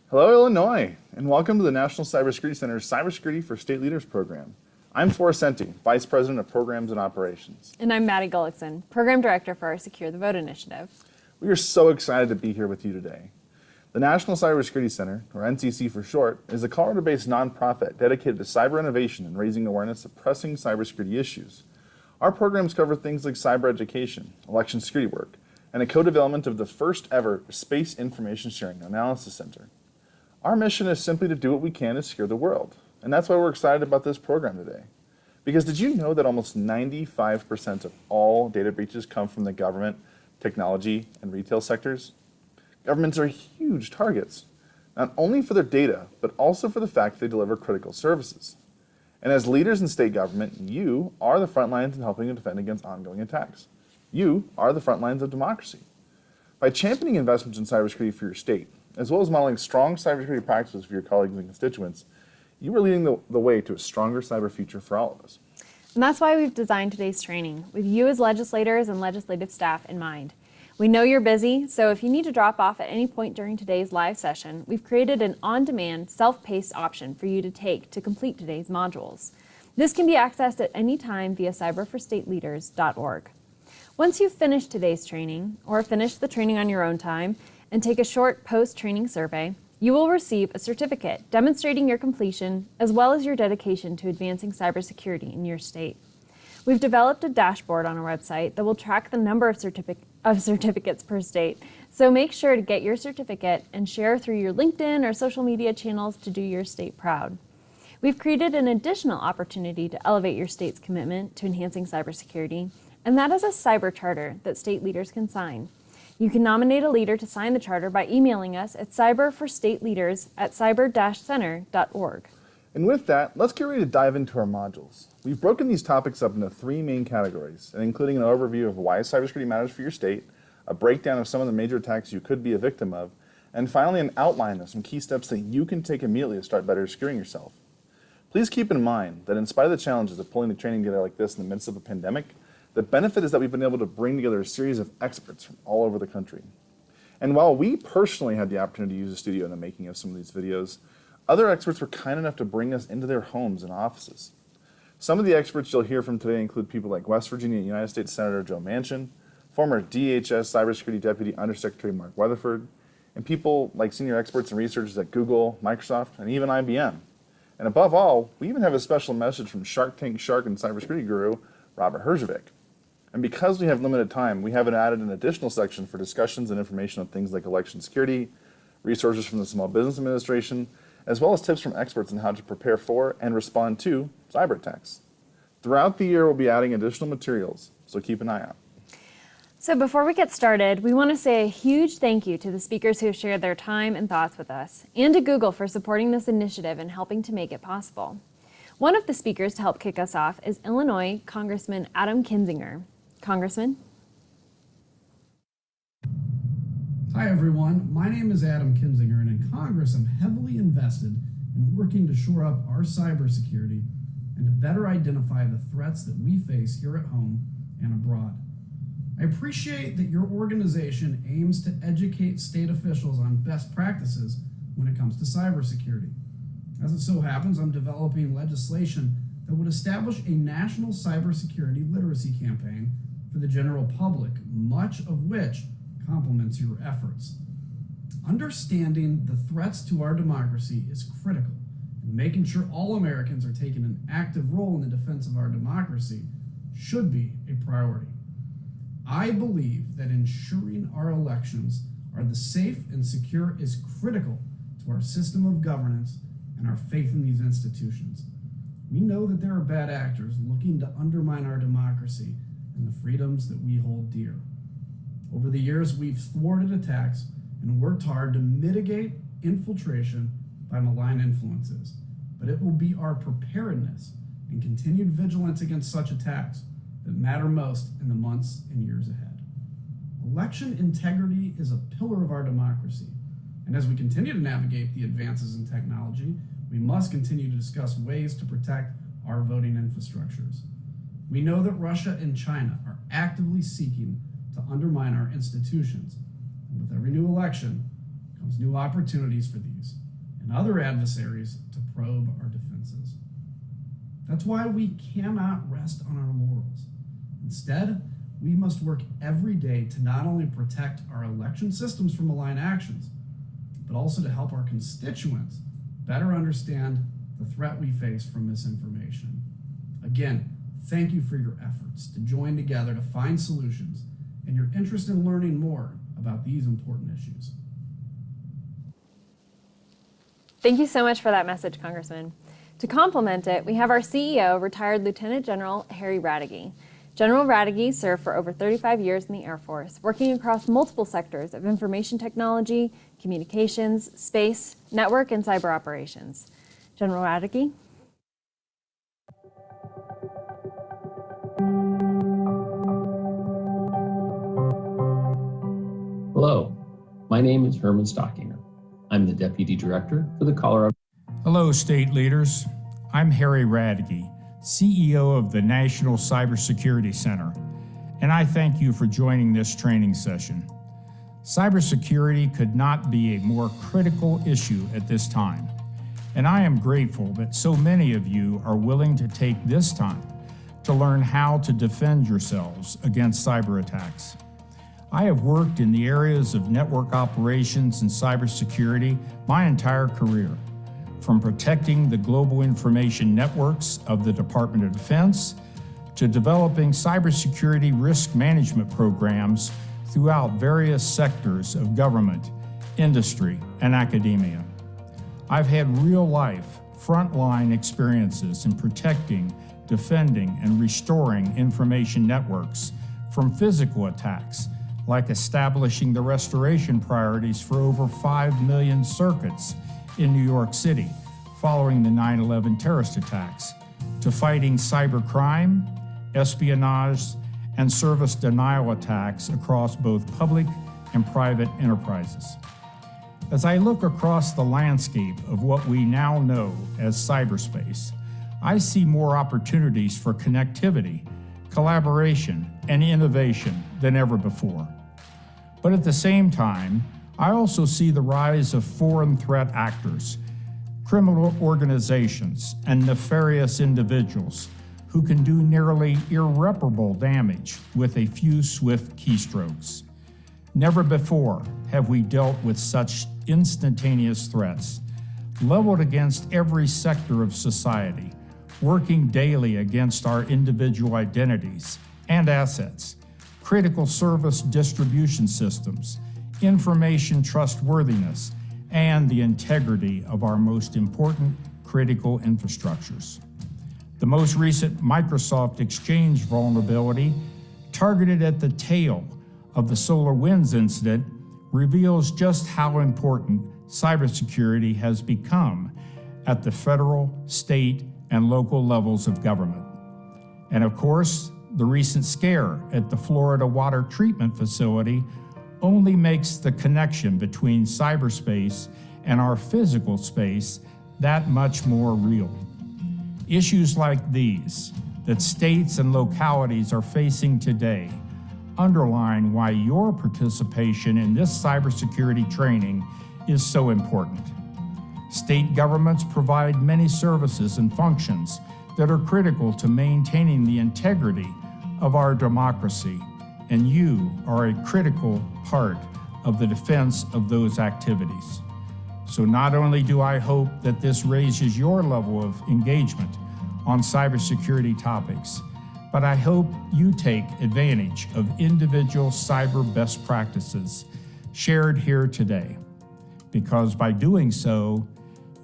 Hello, Illinois, and welcome to the National Cybersecurity Center's Cybersecurity for State Leaders program. I'm Forrest Senti, Vice President of Programs and Operations. And I'm Maddie Gullickson, Program Director for our Secure the Vote initiative. We are so excited to be here with you today. The National Cybersecurity Center, or NCC for short, is a Colorado-based nonprofit dedicated to cyber innovation and raising awareness of pressing cybersecurity issues. Our programs cover things like cyber education, election security work, and a co-development of the first ever Space Information Sharing Analysis Center. Our mission is simply to do what we can to secure the world, and that's why we're excited about this program today. Because did you know that almost 95% of all data breaches come from the government, technology, and retail sectors? Governments are huge targets, not only for their data, but also for the fact they deliver critical services. And as leaders in state government, you are the front lines in helping to defend against ongoing attacks. You are the front lines of democracy. By championing investments in cybersecurity for your state, as well as modeling strong cybersecurity practices for your colleagues and constituents, you are leading the way to a stronger cyber future for all of us. And that's why we've designed today's training with you as legislators and legislative staff in mind. We know you're busy, so if you need to drop off at any point during today's live session, we've created an on-demand, self-paced option for you to take to complete today's modules. This can be accessed at any time via cyberforstateleaders.org. Once you've finished today's training, or finish the training on your own time, and take a short post-training survey, you will receive a certificate demonstrating your completion as well as your dedication to advancing cybersecurity in your state. We've developed a dashboard on our website that will track the number of certificates per state, so make sure to get your certificate and share through your LinkedIn or social media channels to do your state proud. We've created an additional opportunity to elevate your state's commitment to enhancing cybersecurity, and that is a cyber charter that state leaders can sign. You can nominate a leader to sign the charter by emailing us at cyberforstateleaders@cyber-center.org. And with that, let's get ready to dive into our modules. We've broken these topics up into three main categories, and including an overview of why cybersecurity matters for your state, a breakdown of some of the major attacks you could be a victim of, and finally an outline of some key steps that you can take immediately to start better securing yourself. Please keep in mind that in spite of the challenges of pulling the training together like this in the midst of a pandemic, the benefit is that we've been able to bring together a series of experts from all over the country. And while we personally had the opportunity to use the studio in the making of some of these videos, other experts were kind enough to bring us into their homes and offices. Some of the experts you'll hear from today include people like West Virginia United States Senator Joe Manchin, former DHS Cybersecurity Deputy Undersecretary Mark Weatherford, and people like senior experts and researchers at Google, Microsoft, and even IBM. And above all, we even have a special message from Shark Tank Shark and cybersecurity guru, Robert HERJAVEC. And because we have limited time, we have added an additional section for discussions and information on things like election security, resources from the Small Business Administration, as well as tips from experts on how to prepare for and respond to cyber attacks. Throughout the year, we'll be adding additional materials, so keep an eye out. So before we get started, we want to say a huge thank you to the speakers who have shared their time and thoughts with us, and to Google for supporting this initiative and helping to make it possible. One of the speakers to help kick us off is Illinois Congressman Adam Kinzinger. Congressman? Hi everyone, my name is Adam Kinzinger, and in Congress I'm heavily invested in working to shore up our cybersecurity and to better identify the threats that we face here at home and abroad. I appreciate that your organization aims to educate state officials on best practices when it comes to cybersecurity. As it so happens, I'm developing legislation that would establish a national cybersecurity literacy campaign for the general public, much of which complements your efforts. Understanding the threats to our democracy is critical, and making sure all Americans are taking an active role in the defense of our democracy should be a priority. I believe that ensuring our elections are safe and secure is critical to our system of governance and our faith in these institutions. We know that there are bad actors looking to undermine our democracy and the freedoms that we hold dear. Over the years, we've thwarted attacks and worked hard to mitigate infiltration by malign influences, but it will be our preparedness and continued vigilance against such attacks that matter most in the months and years ahead. Election integrity is a pillar of our democracy, and as we continue to navigate the advances in technology, we must continue to discuss ways to protect our voting infrastructures. We know that Russia and China are actively seeking to undermine our institutions, and with every new election, comes new opportunities for these and other adversaries to probe our defenses. That's why we cannot rest on our laurels. Instead, we must work every day to not only protect our election systems from malign actions, but also to help our constituents better understand the threat we face from misinformation. Again, thank you for your efforts to join together to find solutions and your interest in learning more about these important issues. Thank you so much for that message, Congressman. To complement it, we have our CEO, retired Lieutenant General Harry RADUEGE. General RADUEGE served for over 35 years in the Air Force, working across multiple sectors of information technology, communications, space, network, and cyber operations. General RADUEGE. Hello, my name is Herman Stockinger. I'm the Deputy Director for the Colorado. Hello, state leaders. I'm Harry RADUEGE, CEO of the National Cybersecurity Center, and I thank you for joining this training session. Cybersecurity could not be a more critical issue at this time, and I am grateful that so many of you are willing to take this time to learn how to defend yourselves against cyber attacks. I have worked in the areas of network operations and cybersecurity my entire career, from protecting the global information networks of the Department of Defense to developing cybersecurity risk management programs throughout various sectors of government, industry, and academia. I've had real-life, frontline experiences in protecting, defending, and restoring information networks from physical attacks, like establishing the restoration priorities for over 5 million circuits in New York City following the 9/11 terrorist attacks, to fighting cybercrime, espionage, and service denial attacks across both public and private enterprises. As I look across the landscape of what we now know as cyberspace, I see more opportunities for connectivity, collaboration, and innovation than ever before. But at the same time, I also see the rise of foreign threat actors, criminal organizations, and nefarious individuals who can do nearly irreparable damage with a few swift keystrokes. Never before have we dealt with such instantaneous threats, leveled against every sector of society, working daily against our individual identities and assets, critical service distribution systems, information trustworthiness, and the integrity of our most important critical infrastructures. The most recent Microsoft Exchange vulnerability, targeted at the tail of the SolarWinds incident, reveals just how important cybersecurity has become at the federal, state, and local levels of government. And of course, the recent scare at the Florida water treatment facility only makes the connection between cyberspace and our physical space that much more real. Issues like these that states and localities are facing today underline why your participation in this cybersecurity training is so important. State governments provide many services and functions that are critical to maintaining the integrity of our democracy, and you are a critical part of the defense of those activities. So not only do I hope that this raises your level of engagement on cybersecurity topics, but I hope you take advantage of individual cyber best practices shared here today, because by doing so,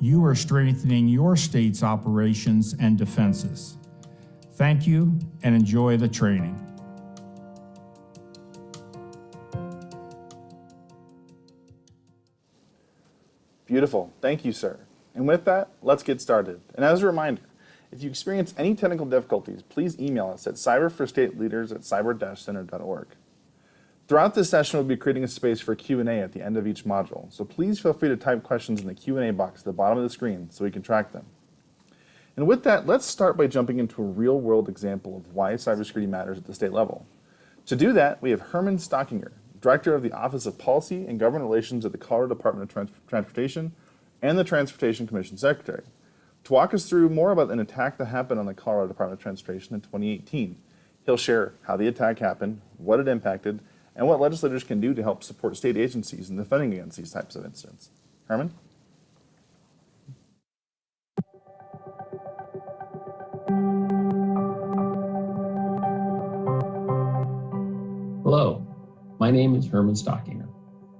you are strengthening your state's operations and defenses. Thank you and enjoy the training. Beautiful. Thank you, sir. And with that, let's get started. And as a reminder, if you experience any technical difficulties, please email us at cyberforstateleaders@cyber-center.org. Throughout this session, we'll be creating a space for Q&A at the end of each module, so please feel free to type questions in the Q&A box at the bottom of the screen so we can track them. And with that, let's start by jumping into a real-world example of why cybersecurity matters at the state level. To do that, we have Herman Stockinger, Director of the Office of Policy and Government Relations at the Colorado Department of Transportation, and the Transportation Commission Secretary, to walk us through more about an attack that happened on the Colorado Department of Transportation in 2018. He'll share how the attack happened, what it impacted, and what legislators can do to help support state agencies in defending against these types of incidents. Herman? Hello, my name is Herman Stockinger.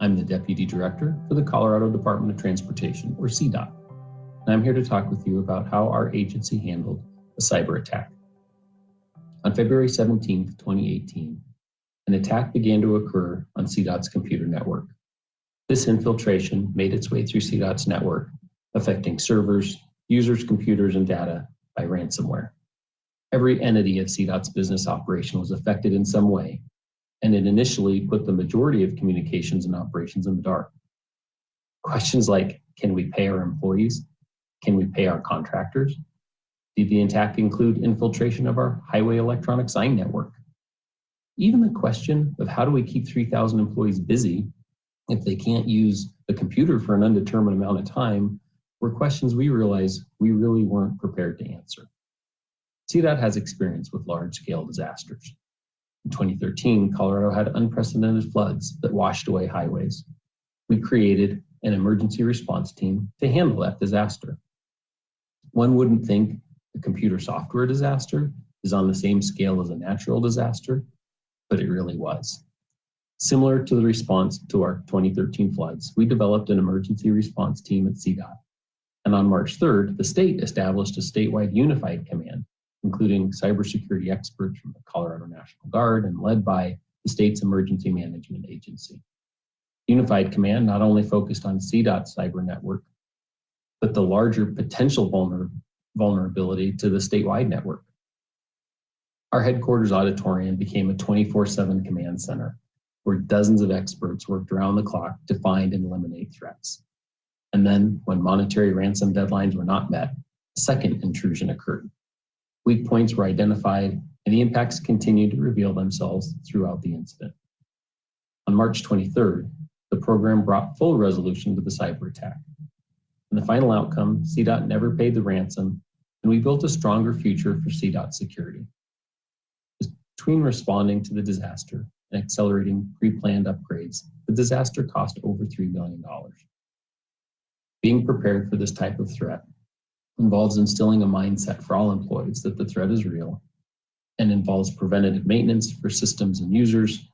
I'm the Deputy Director for the Colorado Department of Transportation, or CDOT, and I'm here to talk with you about how our agency handled a cyber attack. On February 17, 2018, an attack began to occur on CDOT's computer network. This infiltration made its way through CDOT's network, affecting servers, users' computers, and data by ransomware. Every entity of CDOT's business operation was affected in some way, and it initially put the majority of communications and operations in the dark. Questions like, can we pay our employees? Can we pay our contractors? Did the attack include infiltration of our highway electronic sign network? Even the question of how do we keep 3,000 employees busy if they can't use the computer for an undetermined amount of time were questions we realized we really weren't prepared to answer. CDOT has experience with large-scale disasters. In 2013, Colorado had unprecedented floods that washed away highways. We created an emergency response team to handle that disaster. One wouldn't think a computer software disaster is on the same scale as a natural disaster, but it really was. Similar to the response to our 2013 floods, we developed an emergency response team at CDOT. And on March 3rd, the state established a statewide unified command, including cybersecurity experts from the Colorado National Guard and led by the state's emergency management agency. Unified command not only focused on CDOT's cyber network, but the larger potential vulnerability to the statewide network. Our headquarters auditorium became a 24/7 command center where dozens of experts worked around the clock to find and eliminate threats. And then, when monetary ransom deadlines were not met, a second intrusion occurred. Weak points were identified, and the impacts continued to reveal themselves throughout the incident. On March 23rd, the program brought full resolution to the cyber attack. In the final outcome, CDOT never paid the ransom, and we built a stronger future for CDOT security. Between responding to the disaster and accelerating pre-planned upgrades, the disaster cost over $3 million. Being prepared for this type of threat involves instilling a mindset for all employees that the threat is real and involves preventative maintenance for systems and users,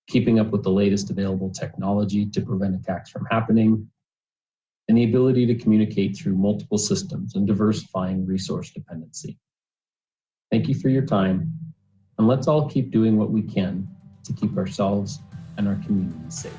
keeping up with the latest available technology to prevent attacks from happening, and the ability to communicate through multiple systems and diversifying resource dependency. Thank you for your time, and let's all keep doing what we can to keep ourselves and our communities safe.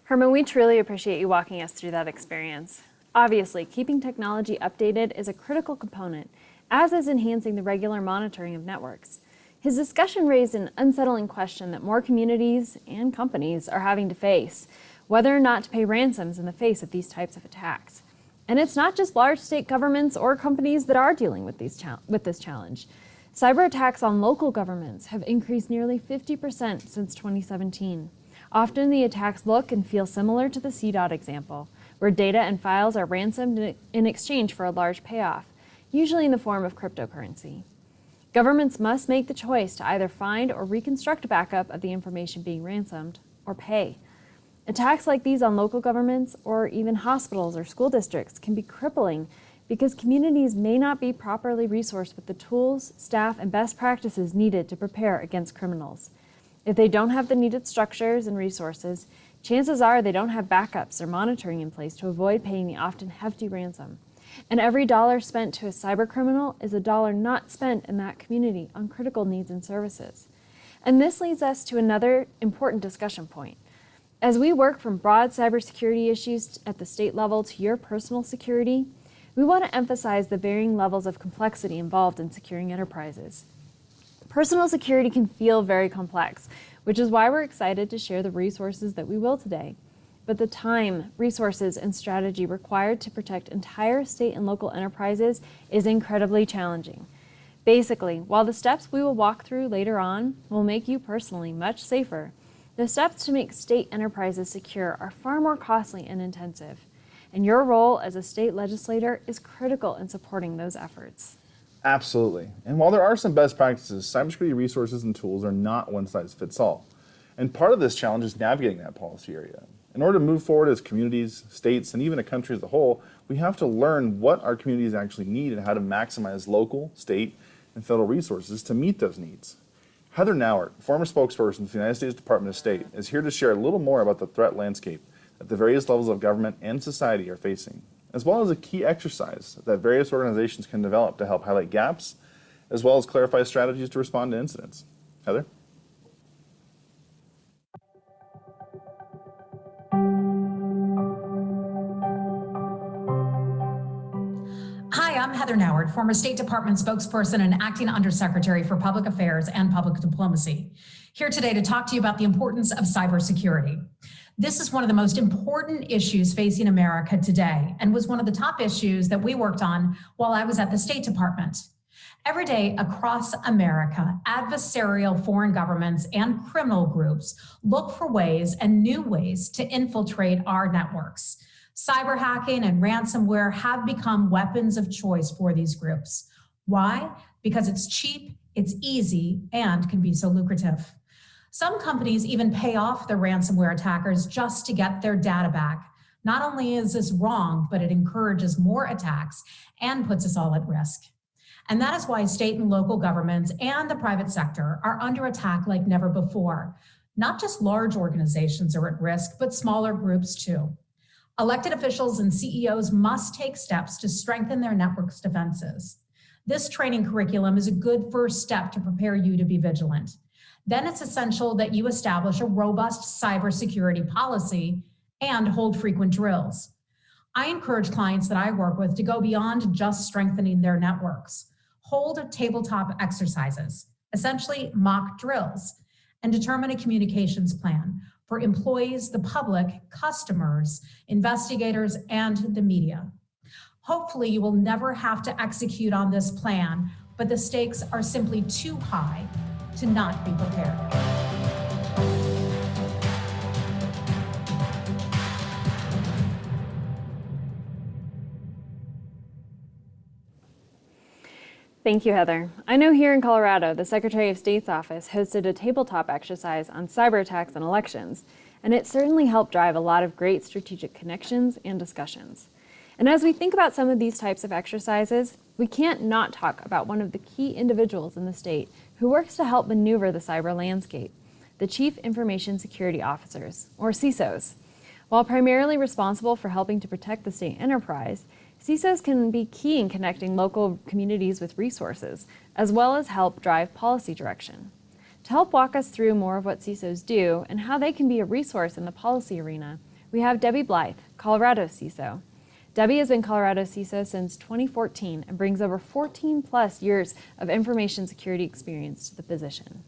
Herman, we truly appreciate you walking us through that experience. Obviously, keeping technology updated is a critical component, as is enhancing the regular monitoring of networks. His discussion raised an unsettling question that more communities and companies are having to face, whether or not to pay ransoms in the face of these types of attacks. And it's not just large state governments or companies that are dealing with this challenge. Cyber attacks on local governments have increased nearly 50% since 2017. Often the attacks look and feel similar to the CDOT example, where data and files are ransomed in exchange for a large payoff, usually in the form of cryptocurrency. Governments must make the choice to either find or reconstruct a backup of the information being ransomed, or pay. Attacks like these on local governments, or even hospitals or school districts, can be crippling because communities may not be properly resourced with the tools, staff, and best practices needed to prepare against criminals. If they don't have the needed structures and resources, chances are they don't have backups or monitoring in place to avoid paying the often hefty ransom. And every dollar spent to a cyber criminal is a dollar not spent in that community on critical needs and services. And this leads us to another important discussion point. As we work from broad cybersecurity issues at the state level to your personal security, we want to emphasize the varying levels of complexity involved in securing enterprises. Personal security can feel very complex, which is why we're excited to share the resources that we will today. but the time, resources, and strategy required to protect entire state and local enterprises is incredibly challenging. Basically, while the steps we will walk through later on will make you personally much safer, the steps to make state enterprises secure are far more costly and intensive, and your role as a state legislator is critical in supporting those efforts. Absolutely. And while there are some best practices, cybersecurity resources and tools are not one size fits all. And part of this challenge is navigating that policy area. In order to move forward as communities, states, and even a country as a whole, we have to learn what our communities actually need and how to maximize local, state, and federal resources to meet those needs. Heather NAUERT, former spokesperson for the United States Department of State, is here to share a little more about the threat landscape that the various levels of government and society are facing, as well as a key exercise that various organizations can develop to help highlight gaps, as well as clarify strategies to respond to incidents. Heather? Hi, I'm Heather NAUERT, former State Department spokesperson and acting Undersecretary for Public Affairs and Public Diplomacy. Here today to talk to you about the importance of cybersecurity. This is one of the most important issues facing America today and was one of the top issues that we worked on while I was at the State Department. Every day across America, adversarial foreign governments and criminal groups look for ways and new ways to infiltrate our networks. Cyber hacking and ransomware have become weapons of choice for these groups. Why? Because it's cheap, it's easy, and can be so lucrative. Some companies even pay off their ransomware attackers just to get their data back. Not only is this wrong, but it encourages more attacks and puts us all at risk. And that is why state and local governments and the private sector are under attack like never before. Not just large organizations are at risk, but smaller groups too. Elected officials and CEOs must take steps to strengthen their network's defenses. This training curriculum is a good first step to prepare you to be vigilant. Then it's essential that you establish a robust cybersecurity policy and hold frequent drills. I encourage clients that I work with to go beyond just strengthening their networks. Hold tabletop exercises, essentially mock drills, and determine a communications plan for employees, the public, customers, investigators, and the media. Hopefully you will never have to execute on this plan, but the stakes are simply too high to not be prepared. Thank you, Heather. I know here in Colorado, the Secretary of State's office hosted a tabletop exercise on cyber attacks and elections, and it certainly helped drive a lot of great strategic connections and discussions. And as we think about some of these types of exercises, we can't not talk about one of the key individuals in the state who works to help maneuver the cyber landscape, the Chief Information Security Officers, or CISOs. While primarily responsible for helping to protect the state enterprise, CISOs can be key in connecting local communities with resources, as well as help drive policy direction. To help walk us through more of what CISOs do and how they can be a resource in the policy arena, we have Debbie BLYTH, Colorado CISO. Debbie has been Colorado CISO since 2014 and brings over 14 plus years of information security experience to the position.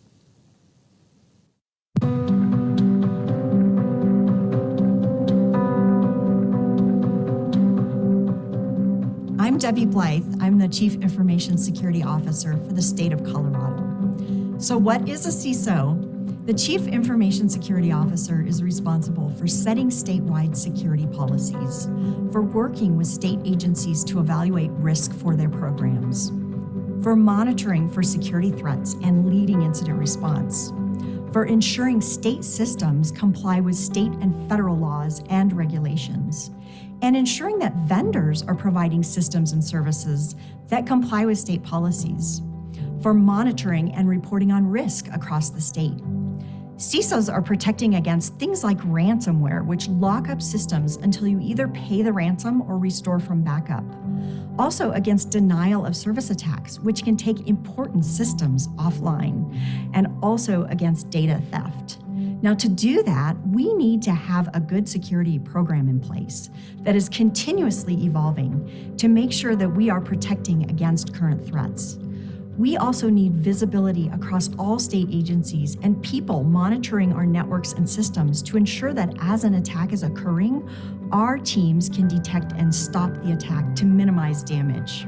I'm Debbie BLYTH. I'm the Chief Information Security Officer for the state of Colorado. So what is a CISO? The Chief Information Security Officer is responsible for setting statewide security policies, for working with state agencies to evaluate risk for their programs, for monitoring for security threats and leading incident response, for ensuring state systems comply with state and federal laws and regulations, and ensuring that vendors are providing systems and services that comply with state policies, for monitoring and reporting on risk across the state. CISOs are protecting against things like ransomware, which lock up systems until you either pay the ransom or restore from backup. Also against denial of service attacks, which can take important systems offline, and also against data theft. Now, to do that, we need to have a good security program in place that is continuously evolving to make sure that we are protecting against current threats. We also need visibility across all state agencies and people monitoring our networks and systems to ensure that as an attack is occurring, our teams can detect and stop the attack to minimize damage.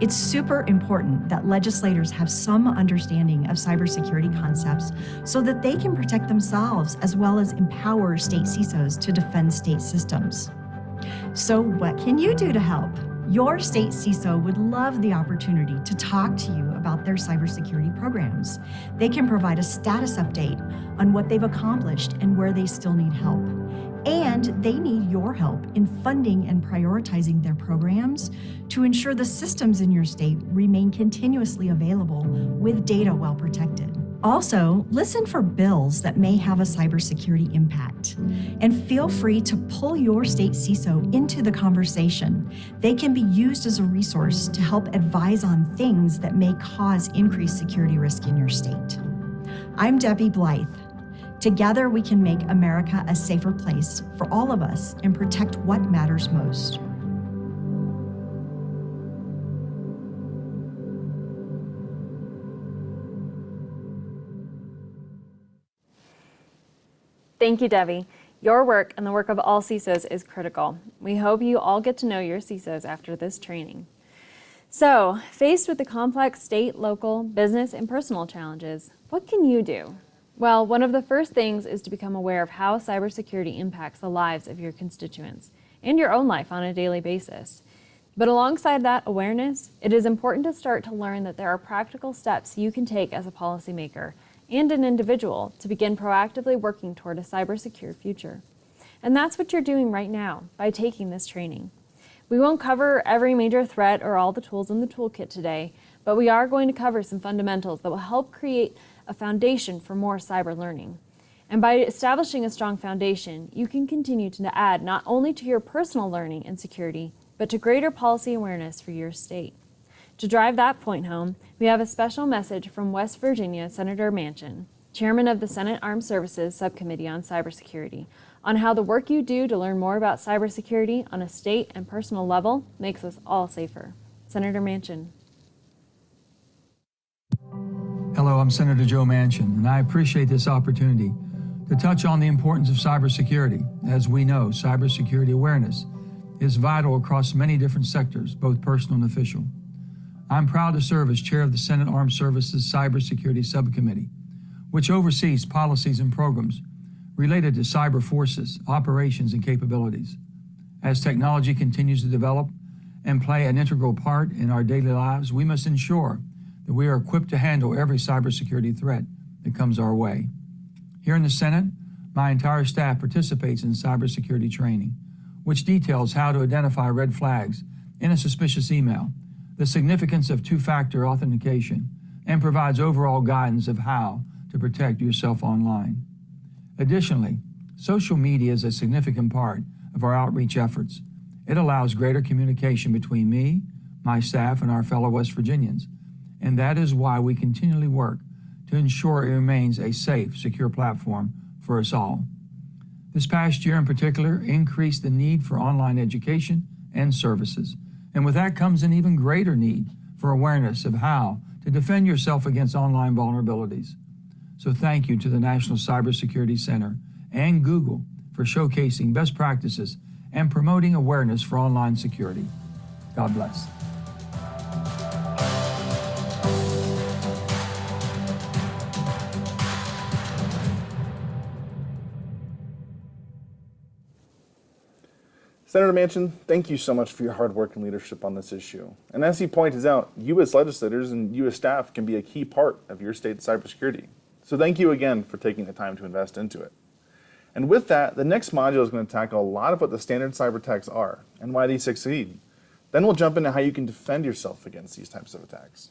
It's super important that legislators have some understanding of cybersecurity concepts so that they can protect themselves as well as empower state CISOs to defend state systems. So what can you do to help? Your state CISO would love the opportunity to talk to you about their cybersecurity programs. They can provide a status update on what they've accomplished and where they still need help. And they need your help in funding and prioritizing their programs to ensure the systems in your state remain continuously available with data well protected. Also, listen for bills that may have a cybersecurity impact, and feel free to pull your state CISO into the conversation. They can be used as a resource to help advise on things that may cause increased security risk in your state. I'm Debbie Blythe. Together, we can make America a safer place for all of us and protect what matters most. Thank you, Debbie. Your work and the work of all CISOs is critical. We hope you all get to know your CISOs after this training. So, faced with the complex state, local, business, and personal challenges, what can you do? Well, one of the first things is to become aware of how cybersecurity impacts the lives of your constituents and your own life on a daily basis. But alongside that awareness, it is important to start to learn that there are practical steps you can take as a policymaker and an individual to begin proactively working toward a cybersecure future. And that's what you're doing right now by taking this training. We won't cover every major threat or all the tools in the toolkit today, but we are going to cover some fundamentals that will help create a foundation for more cyber learning. And by establishing a strong foundation, you can continue to add not only to your personal learning and security, but to greater policy awareness for your state. To drive that point home, we have a special message from West Virginia Senator Manchin, Chairman of the Senate Armed Services Subcommittee on Cybersecurity, on how the work you do to learn more about cybersecurity on a state and personal level makes us all safer. Senator Manchin. Hello, I'm Senator Joe Manchin, and I appreciate this opportunity to touch on the importance of cybersecurity. As we know, cybersecurity awareness is vital across many different sectors, both personal and official. I'm proud to serve as chair of the Senate Armed Services Cybersecurity Subcommittee, which oversees policies and programs related to cyber forces, operations, and capabilities. As technology continues to develop and play an integral part in our daily lives, we must ensure that we are equipped to handle every cybersecurity threat that comes our way. Here in the Senate, my entire staff participates in cybersecurity training, which details how to identify red flags in a suspicious email, the significance of two-factor authentication, and provides overall guidance of how to protect yourself online. Additionally, social media is a significant part of our outreach efforts. It allows greater communication between me, my staff, and our fellow West Virginians, and that is why we continually work to ensure it remains a safe, secure platform for us all. This past year in particular increased the need for online education and services, and with that comes an even greater need for awareness of how to defend yourself against online vulnerabilities. So thank you to the National Cybersecurity Center and Google for showcasing best practices and promoting awareness for online security. God bless. Senator Manchin, thank you so much for your hard work and leadership on this issue. And as he pointed out, you as legislators and you as staff can be a key part of your state's cybersecurity. So thank you again for taking the time to invest into it. And with that, the next module is going to tackle a lot of what the standard cyber attacks are and why these succeed. Then we'll jump into how you can defend yourself against these types of attacks.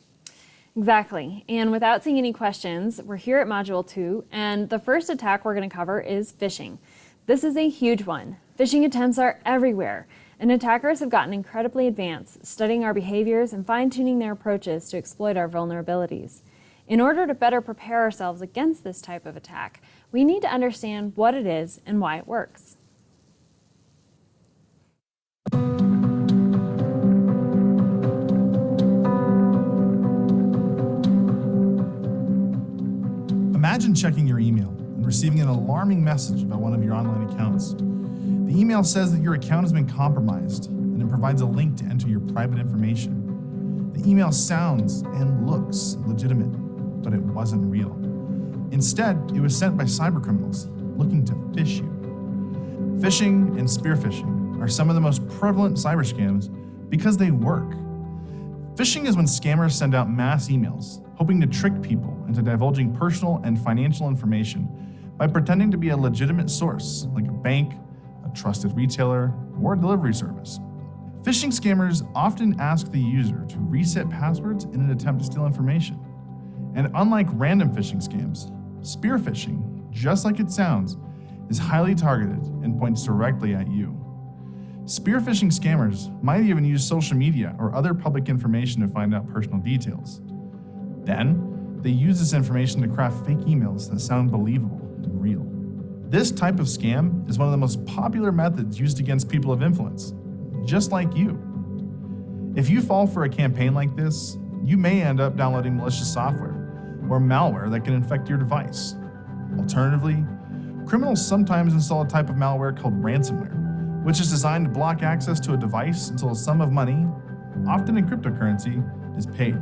Exactly. And without seeing any questions, we're here at Module 2, and the first attack we're going to cover is phishing. This is a huge one. Phishing attempts are everywhere, and attackers have gotten incredibly advanced, studying our behaviors and fine-tuning their approaches to exploit our vulnerabilities. In order to better prepare ourselves against this type of attack, we need to understand what it is and why it works. Imagine checking your email and receiving an alarming message about one of your online accounts. The email says that your account has been compromised, and it provides a link to enter your private information. The email sounds and looks legitimate, but it wasn't real. Instead, it was sent by cybercriminals looking to phish you. Phishing and spear phishing are some of the most prevalent cyber scams because they work. Phishing is when scammers send out mass emails, hoping to trick people into divulging personal and financial information by pretending to be a legitimate source, like a bank, a trusted retailer, or a delivery service. Phishing scammers often ask the user to reset passwords in an attempt to steal information. And unlike random phishing scams, spear phishing, just like it sounds, is highly targeted and points directly at you. Spear phishing scammers might even use social media or other public information to find out personal details. Then, they use this information to craft fake emails that sound believable and real. This type of scam is one of the most popular methods used against people of influence, just like you. If you fall for a campaign like this, you may end up downloading malicious software or malware that can infect your device. Alternatively, criminals sometimes install a type of malware called ransomware, which is designed to block access to a device until a sum of money, often in cryptocurrency, is paid.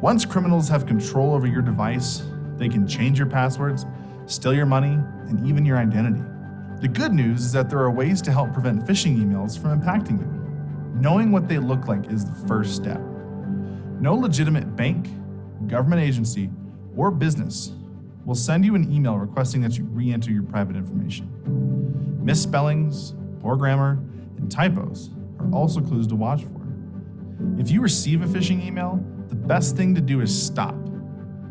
Once criminals have control over your device, they can change your passwords, steal your money, and even your identity. The good news is that there are ways to help prevent phishing emails from impacting you. Knowing what they look like is the first step. No legitimate bank, government agency, or business will send you an email requesting that you re-enter your private information. Misspellings, poor grammar, and typos are also clues to watch for. If you receive a phishing email, the best thing to do is stop.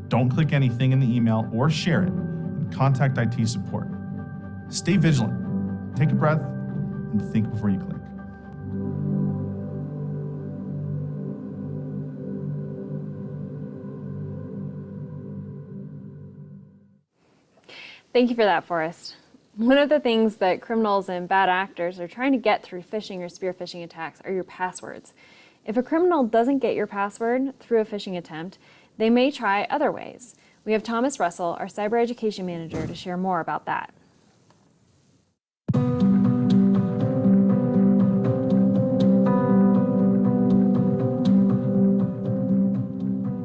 Don't click anything in the email or share it, and contact IT support. Stay vigilant, take a breath, and think before you click. Thank you for that, Forrest. One of the things that criminals and bad actors are trying to get through phishing or spear phishing attacks are your passwords. If a criminal doesn't get your password through a phishing attempt, they may try other ways. We have Thomas Russell, our cyber education manager, to share more about that.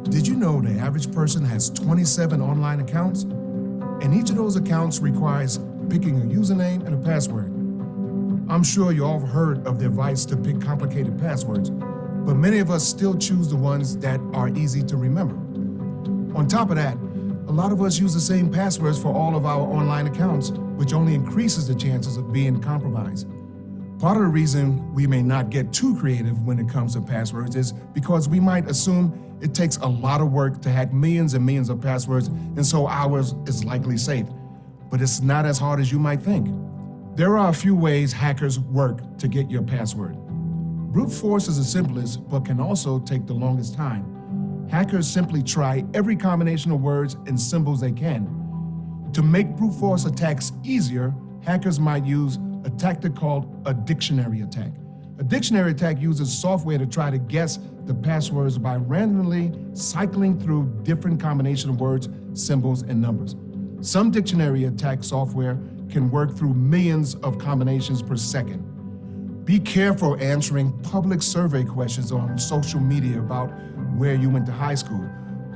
Did you know the average person has 27 online accounts? And each of those accounts requires picking a username and a password. I'm sure you all have heard of the advice to pick complicated passwords, but many of us still choose the ones that are easy to remember. On top of that, a lot of us use the same passwords for all of our online accounts, which only increases the chances of being compromised. Part of the reason we may not get too creative when it comes to passwords is because we might assume it takes a lot of work to hack millions and millions of passwords, and so ours is likely safe. But it's not as hard as you might think. There are a few ways hackers work to get your password. Brute force is the simplest, but can also take the longest time. Hackers simply try every combination of words and symbols they can. To make brute force attacks easier, hackers might use a tactic called a dictionary attack. A dictionary attack uses software to try to guess the passwords by randomly cycling through different combinations of words, symbols, and numbers. Some dictionary attack software can work through millions of combinations per second. Be careful answering public survey questions on social media about where you went to high school,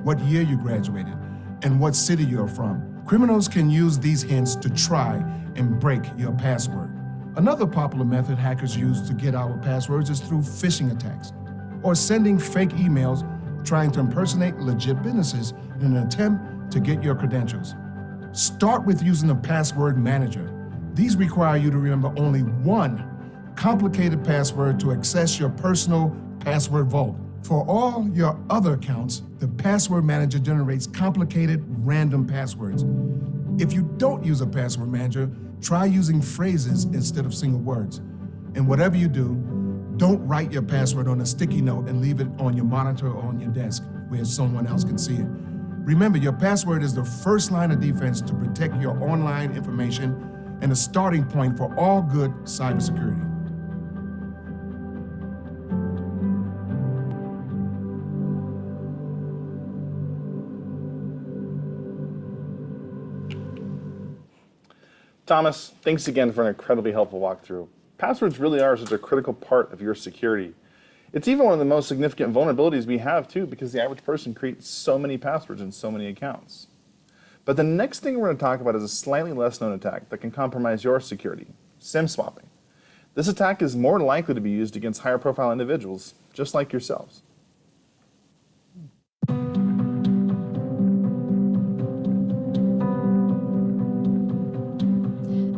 what year you graduated, and what city you're from. Criminals can use these hints to try and break your password. Another popular method hackers use to get our passwords is through phishing attacks, or sending fake emails trying to impersonate legit businesses in an attempt to get your credentials. Start with using a password manager. These require you to remember only one complicated password to access your personal password vault. For all your other accounts, the password manager generates complicated random passwords. If you don't use a password manager, try using phrases instead of single words. And whatever you do, don't write your password on a sticky note and leave it on your monitor or on your desk where someone else can see it. Remember, your password is the first line of defense to protect your online information and a starting point for all good cybersecurity. Thomas, thanks again for an incredibly helpful walkthrough. Passwords really are such a critical part of your security. It's even one of the most significant vulnerabilities we have too, because the average person creates so many passwords in so many accounts. But the next thing we're going to talk about is a slightly less known attack that can compromise your security: SIM swapping. This attack is more likely to be used against higher profile individuals, just like yourselves.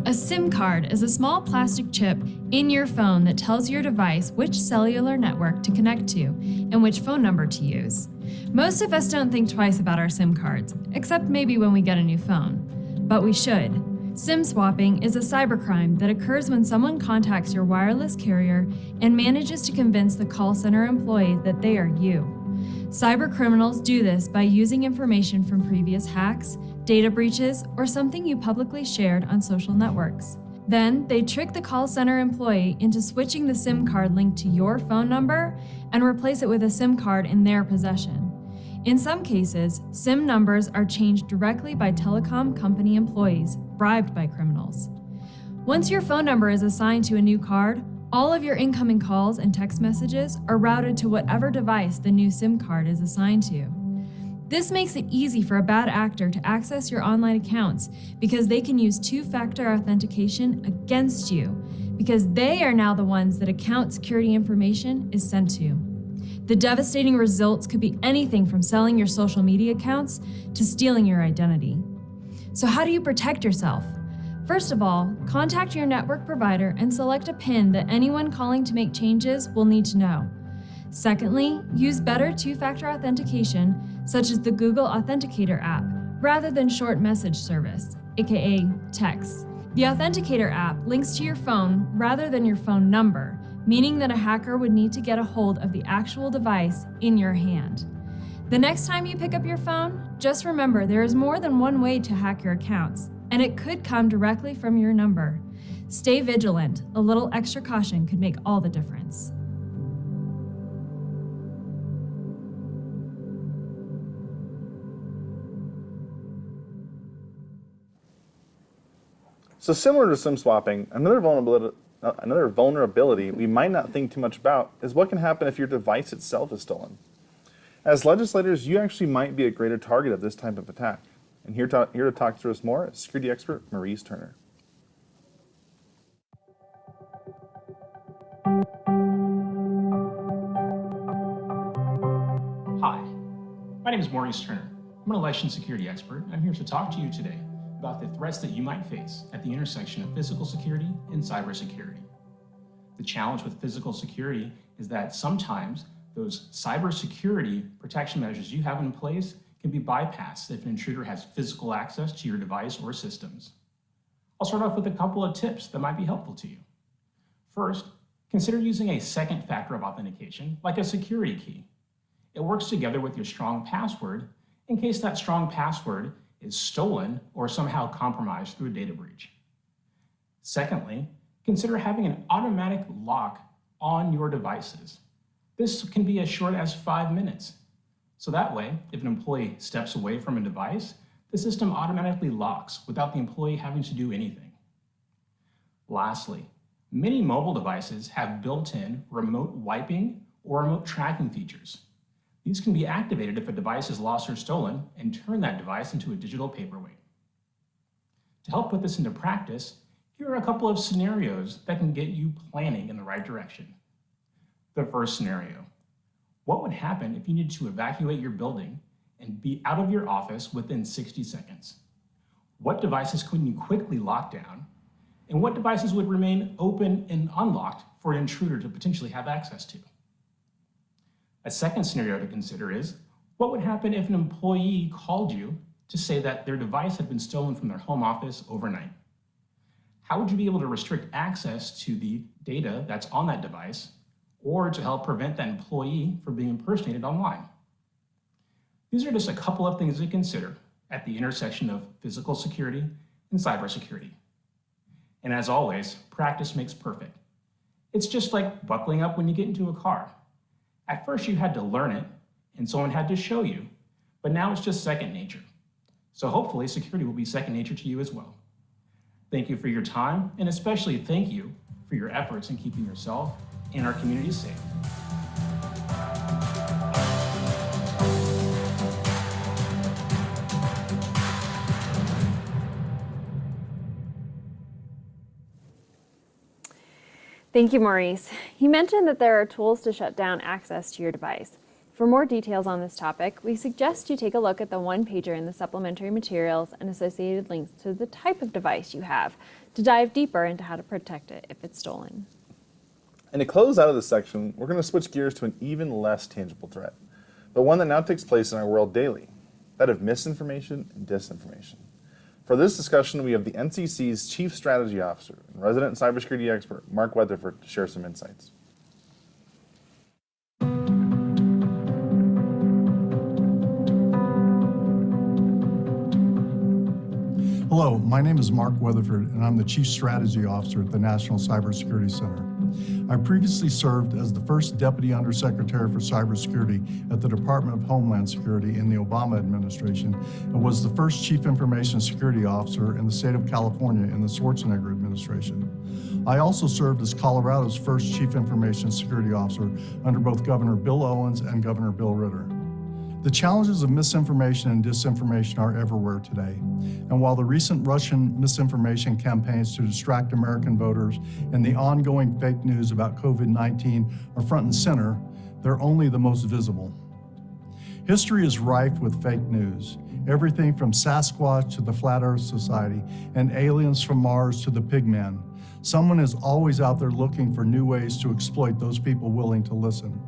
A SIM card is a small plastic chip in your phone that tells your device which cellular network to connect to and which phone number to use. Most of us don't think twice about our SIM cards, except maybe when we get a new phone. But we should. SIM swapping is a cybercrime that occurs when someone contacts your wireless carrier and manages to convince the call center employee that they are you. Cybercriminals do this by using information from previous hacks, data breaches, or something you publicly shared on social networks. Then, they trick the call center employee into switching the SIM card linked to your phone number and replace it with a SIM card in their possession. In some cases, SIM numbers are changed directly by telecom company employees, bribed by criminals. Once your phone number is assigned to a new card, all of your incoming calls and text messages are routed to whatever device the new SIM card is assigned to. This makes it easy for a bad actor to access your online accounts because they can use two-factor authentication against you, because they are now the ones that account security information is sent to. The devastating results could be anything from selling your social media accounts to stealing your identity. So how do you protect yourself? First of all, contact your network provider and select a PIN that anyone calling to make changes will need to know. Secondly, use better two-factor authentication, such as the Google Authenticator app, rather than short message service, aka text. The Authenticator app links to your phone rather than your phone number, meaning that a hacker would need to get a hold of the actual device in your hand. The next time you pick up your phone, just remember there is more than one way to hack your accounts, and it could come directly from your number. Stay vigilant. A little extra caution could make all the difference. So similar to SIM swapping, another vulnerability we might not think too much about is what can happen if your device itself is stolen. As legislators, you actually might be a greater target of this type of attack. And here to talk to us more is security expert MAURICE Turner. Hi, my name is MAURICE Turner. I'm an election security expert. I'm here to talk to you today about the threats that you might face at the intersection of physical security and cybersecurity. The challenge with physical security is that sometimes those cybersecurity protection measures you have in place can be bypassed if an intruder has physical access to your device or systems. I'll start off with a couple of tips that might be helpful to you. First, consider using a second factor of authentication, like a security key. It works together with your strong password in case that strong password is stolen or somehow compromised through a data breach. Secondly, consider having an automatic lock on your devices. This can be as short as 5 minutes. So that way, if an employee steps away from a device, the system automatically locks without the employee having to do anything. Lastly, many mobile devices have built-in remote wiping or remote tracking features. These can be activated if a device is lost or stolen and turn that device into a digital paperweight. To help put this into practice, here are a couple of scenarios that can get you planning in the right direction. The first scenario: what would happen if you needed to evacuate your building and be out of your office within 60 seconds? What devices could you quickly lock down? And what devices would remain open and unlocked for an intruder to potentially have access to? A second scenario to consider is, what would happen if an employee called you to say that their device had been stolen from their home office overnight? How would you be able to restrict access to the data that's on that device, or to help prevent that employee from being impersonated online? These are just a couple of things to consider at the intersection of physical security and cybersecurity. And as always, practice makes perfect. It's just like buckling up when you get into a car. At first you had to learn it and someone had to show you, but now it's just second nature. So hopefully security will be second nature to you as well. Thank you for your time, and especially thank you for your efforts in keeping yourself and our community safe. Thank you, Maurice. You mentioned that there are tools to shut down access to your device. For more details on this topic, we suggest you take a look at the one-pager in the supplementary materials and associated links to the type of device you have to dive deeper into how to protect it if it's stolen. And to close out of this section, we're going to switch gears to an even less tangible threat, but one that now takes place in our world daily, that of misinformation and disinformation. For this discussion, we have the NCC's Chief Strategy Officer and resident cybersecurity expert, Mark Weatherford, to share some insights. Hello, my name is Mark Weatherford, and I'm the Chief Strategy Officer at the National Cybersecurity Center. I previously served as the first Deputy Undersecretary for Cybersecurity at the Department of Homeland Security in the Obama administration and was the first Chief Information Security Officer in the state of California in the Schwarzenegger administration. I also served as Colorado's first Chief Information Security Officer under both Governor Bill Owens and Governor Bill Ritter. The challenges of misinformation and disinformation are everywhere today. And while the recent Russian misinformation campaigns to distract American voters and the ongoing fake news about COVID-19 are front and center, they're only the most visible. History is rife with fake news. Everything from Sasquatch to the Flat Earth Society and aliens from Mars to the Pigman. Someone is always out there looking for new ways to exploit those people willing to listen.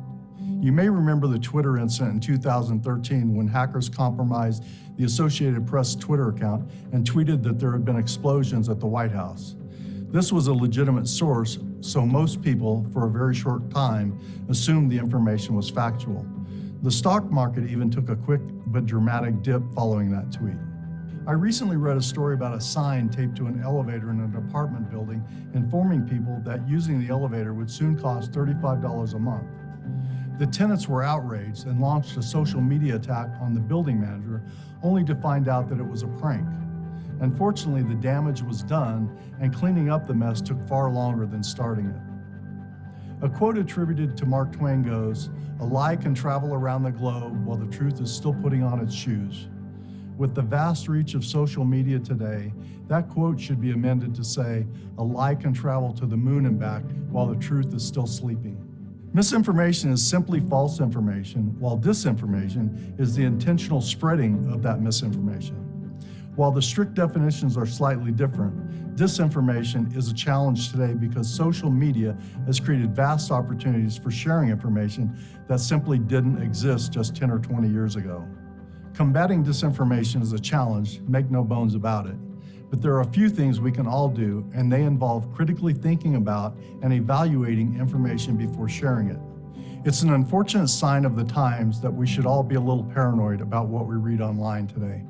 You may remember the Twitter incident in 2013 when hackers compromised the Associated Press Twitter account and tweeted that there had been explosions at the White House. This was a legitimate source, so most people, for a very short time, assumed the information was factual. The stock market even took a quick but dramatic dip following that tweet. I recently read a story about a sign taped to an elevator in an apartment building informing people that using the elevator would soon cost $35 a month. The tenants were outraged and launched a social media attack on the building manager, only to find out that it was a prank. Unfortunately, the damage was done, and cleaning up the mess took far longer than starting it. A quote attributed to Mark Twain goes, "A lie can travel around the globe while the truth is still putting on its shoes." With the vast reach of social media today, that quote should be amended to say, "A lie can travel to the moon and back while the truth is still sleeping." Misinformation is simply false information, while disinformation is the intentional spreading of that misinformation. While the strict definitions are slightly different, disinformation is a challenge today because social media has created vast opportunities for sharing information that simply didn't exist just 10 or 20 years ago. Combating disinformation is a challenge, make no bones about it. But there are a few things we can all do, and they involve critically thinking about and evaluating information before sharing it. It's an unfortunate sign of the times that we should all be a little paranoid about what we read online today.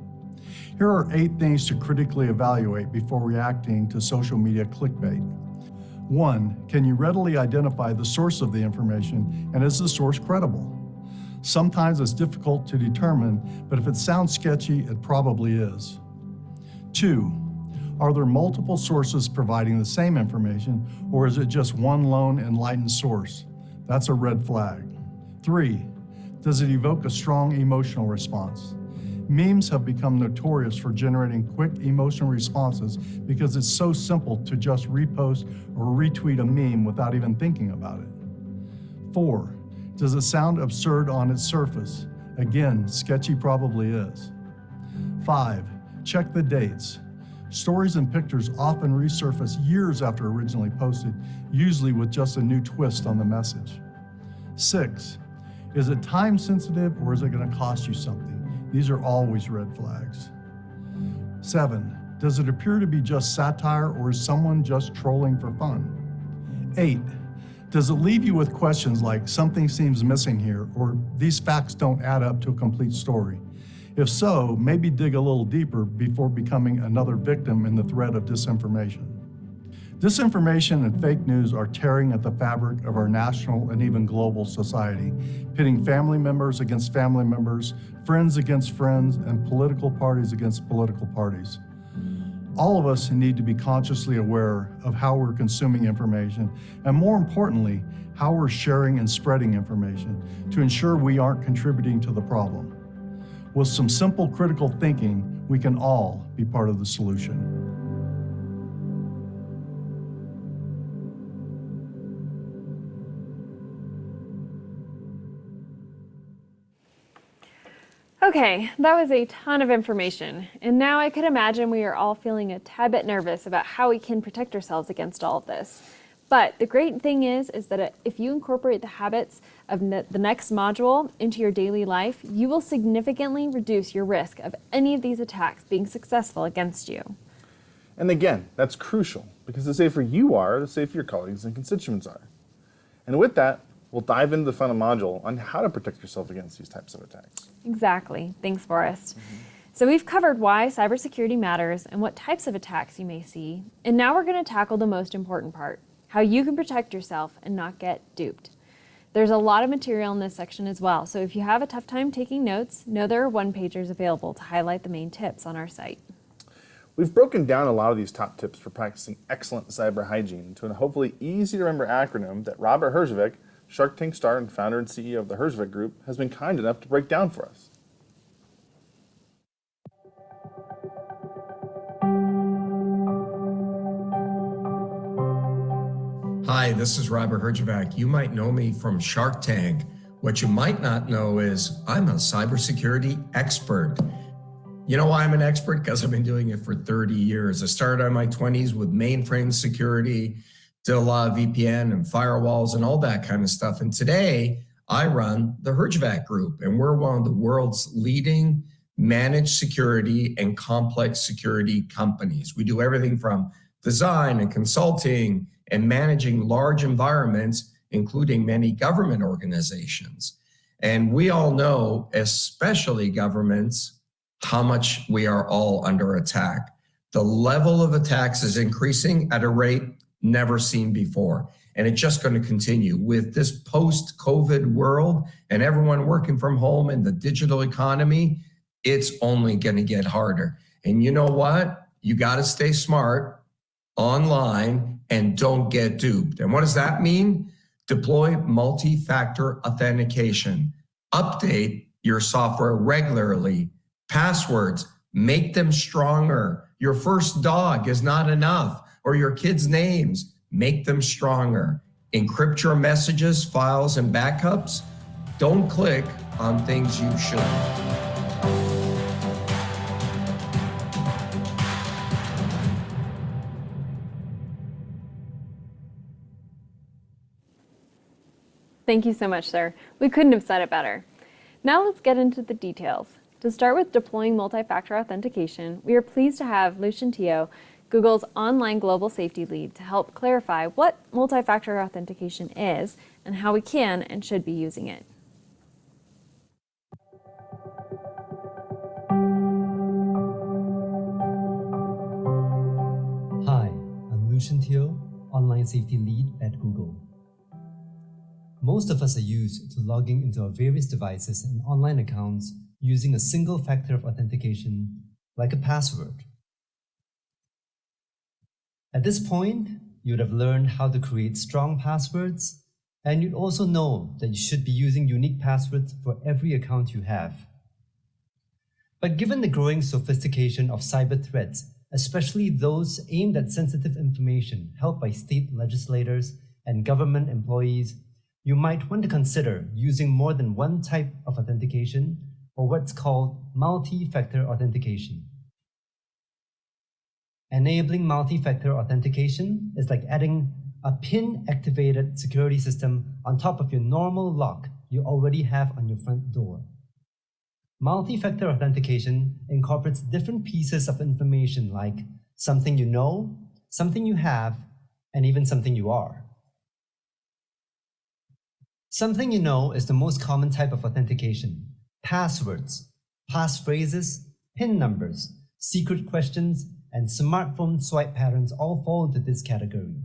Here are 8 things to critically evaluate before reacting to social media clickbait. 1, can you readily identify the source of the information, and is the source credible? Sometimes it's difficult to determine, but if it sounds sketchy, it probably is. 2, are there multiple sources providing the same information, or is it just one lone enlightened source? That's a red flag. 3, does it evoke a strong emotional response? Memes have become notorious for generating quick emotional responses because it's so simple to just repost or retweet a meme without even thinking about it. 4, does it sound absurd on its surface? Again, sketchy probably is. 5, check the dates. Stories and pictures often resurface years after originally posted, usually with just a new twist on the message. 6, is it time sensitive or is it going to cost you something? These are always red flags. 7, does it appear to be just satire or is someone just trolling for fun? 8, does it leave you with questions like something seems missing here or these facts don't add up to a complete story? If so, maybe dig a little deeper before becoming another victim in the thread of disinformation. Disinformation and fake news are tearing at the fabric of our national and even global society, pitting family members against family members, friends against friends, and political parties against political parties. All of us need to be consciously aware of how we're consuming information, and more importantly, how we're sharing and spreading information to ensure we aren't contributing to the problem. With some simple critical thinking, we can all be part of the solution. Okay, that was a ton of information, and now I could imagine we are all feeling a tad bit nervous about how we can protect ourselves against all of this. But the great thing is that if you incorporate the habits of the next module into your daily life, you will significantly reduce your risk of any of these attacks being successful against you. And again, that's crucial, because the safer you are, the safer your colleagues and constituents are. And with that, we'll dive into the final module on how to protect yourself against these types of attacks. Exactly. Thanks, Forrest. So we've covered why cybersecurity matters and what types of attacks you may see. And now we're going to tackle the most important part, how you can protect yourself and not get duped. There's a lot of material in this section as well, so if you have a tough time taking notes, know there are one-pagers available to highlight the main tips on our site. We've broken down a lot of these top tips for practicing excellent cyber hygiene into a hopefully easy to remember acronym that Robert HERJAVEC, Shark Tank star and founder and CEO of the HERJAVEC Group, has been kind enough to break down for us. Hi, this is Robert HERJAVEC. You might know me from Shark Tank. What you might not know is I'm a cybersecurity expert. You know why I'm an expert? Because I've been doing it for 30 years. I started in my 20s with mainframe security, did a lot of VPN and firewalls and all that kind of stuff. And today I run the HERJAVEC Group, and we're one of the world's leading managed security and complex security companies. We do everything from design and consulting and managing large environments, including many government organizations. And we all know, especially governments, how much we are all under attack. The level of attacks is increasing at a rate never seen before. And it's just going to continue with this post-COVID world and everyone working from home and the digital economy. It's only going to get harder. And you know what? You got to stay smart online and don't get duped. And what does that mean? Deploy multi-factor authentication. Update your software regularly. Passwords, make them stronger. Your first dog is not enough, or your kids' names, make them stronger. Encrypt your messages, files, and backups. Don't click on things you shouldn't. Thank you so much, sir. We couldn't have said it better. Now let's get into the details. To start with deploying multi-factor authentication, we are pleased to have Lucian Teo, Google's online global safety lead, to help clarify what multi-factor authentication is and how we can and should be using it. Hi, I'm Lucian Teo, online safety lead at Google. Most of us are used to logging into our various devices and online accounts using a single factor of authentication, like a password. At this point, you would have learned how to create strong passwords, and you'd also know that you should be using unique passwords for every account you have. But given the growing sophistication of cyber threats, especially those aimed at sensitive information held by state legislators and government employees, you might want to consider using more than one type of authentication, or what's called multi-factor authentication. Enabling multi-factor authentication is like adding a PIN-activated security system on top of your normal lock you already have on your front door. Multi-factor authentication incorporates different pieces of information like something you know, something you have, and even something you are. Something you know is the most common type of authentication. Passwords, passphrases, PIN numbers, secret questions, and smartphone swipe patterns all fall into this category.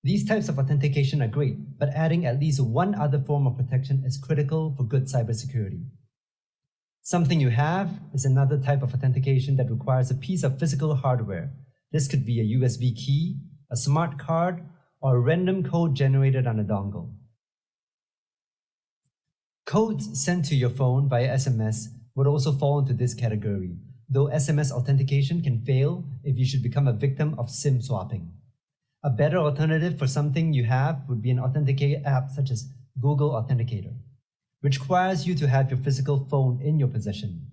These types of authentication are great, but adding at least one other form of protection is critical for good cybersecurity. Something you have is another type of authentication that requires a piece of physical hardware. This could be a USB key, a smart card, or a random code generated on a dongle. Codes sent to your phone via SMS would also fall into this category, though SMS authentication can fail if you should become a victim of SIM swapping. A better alternative for something you have would be an authenticator app such as Google Authenticator, which requires you to have your physical phone in your possession.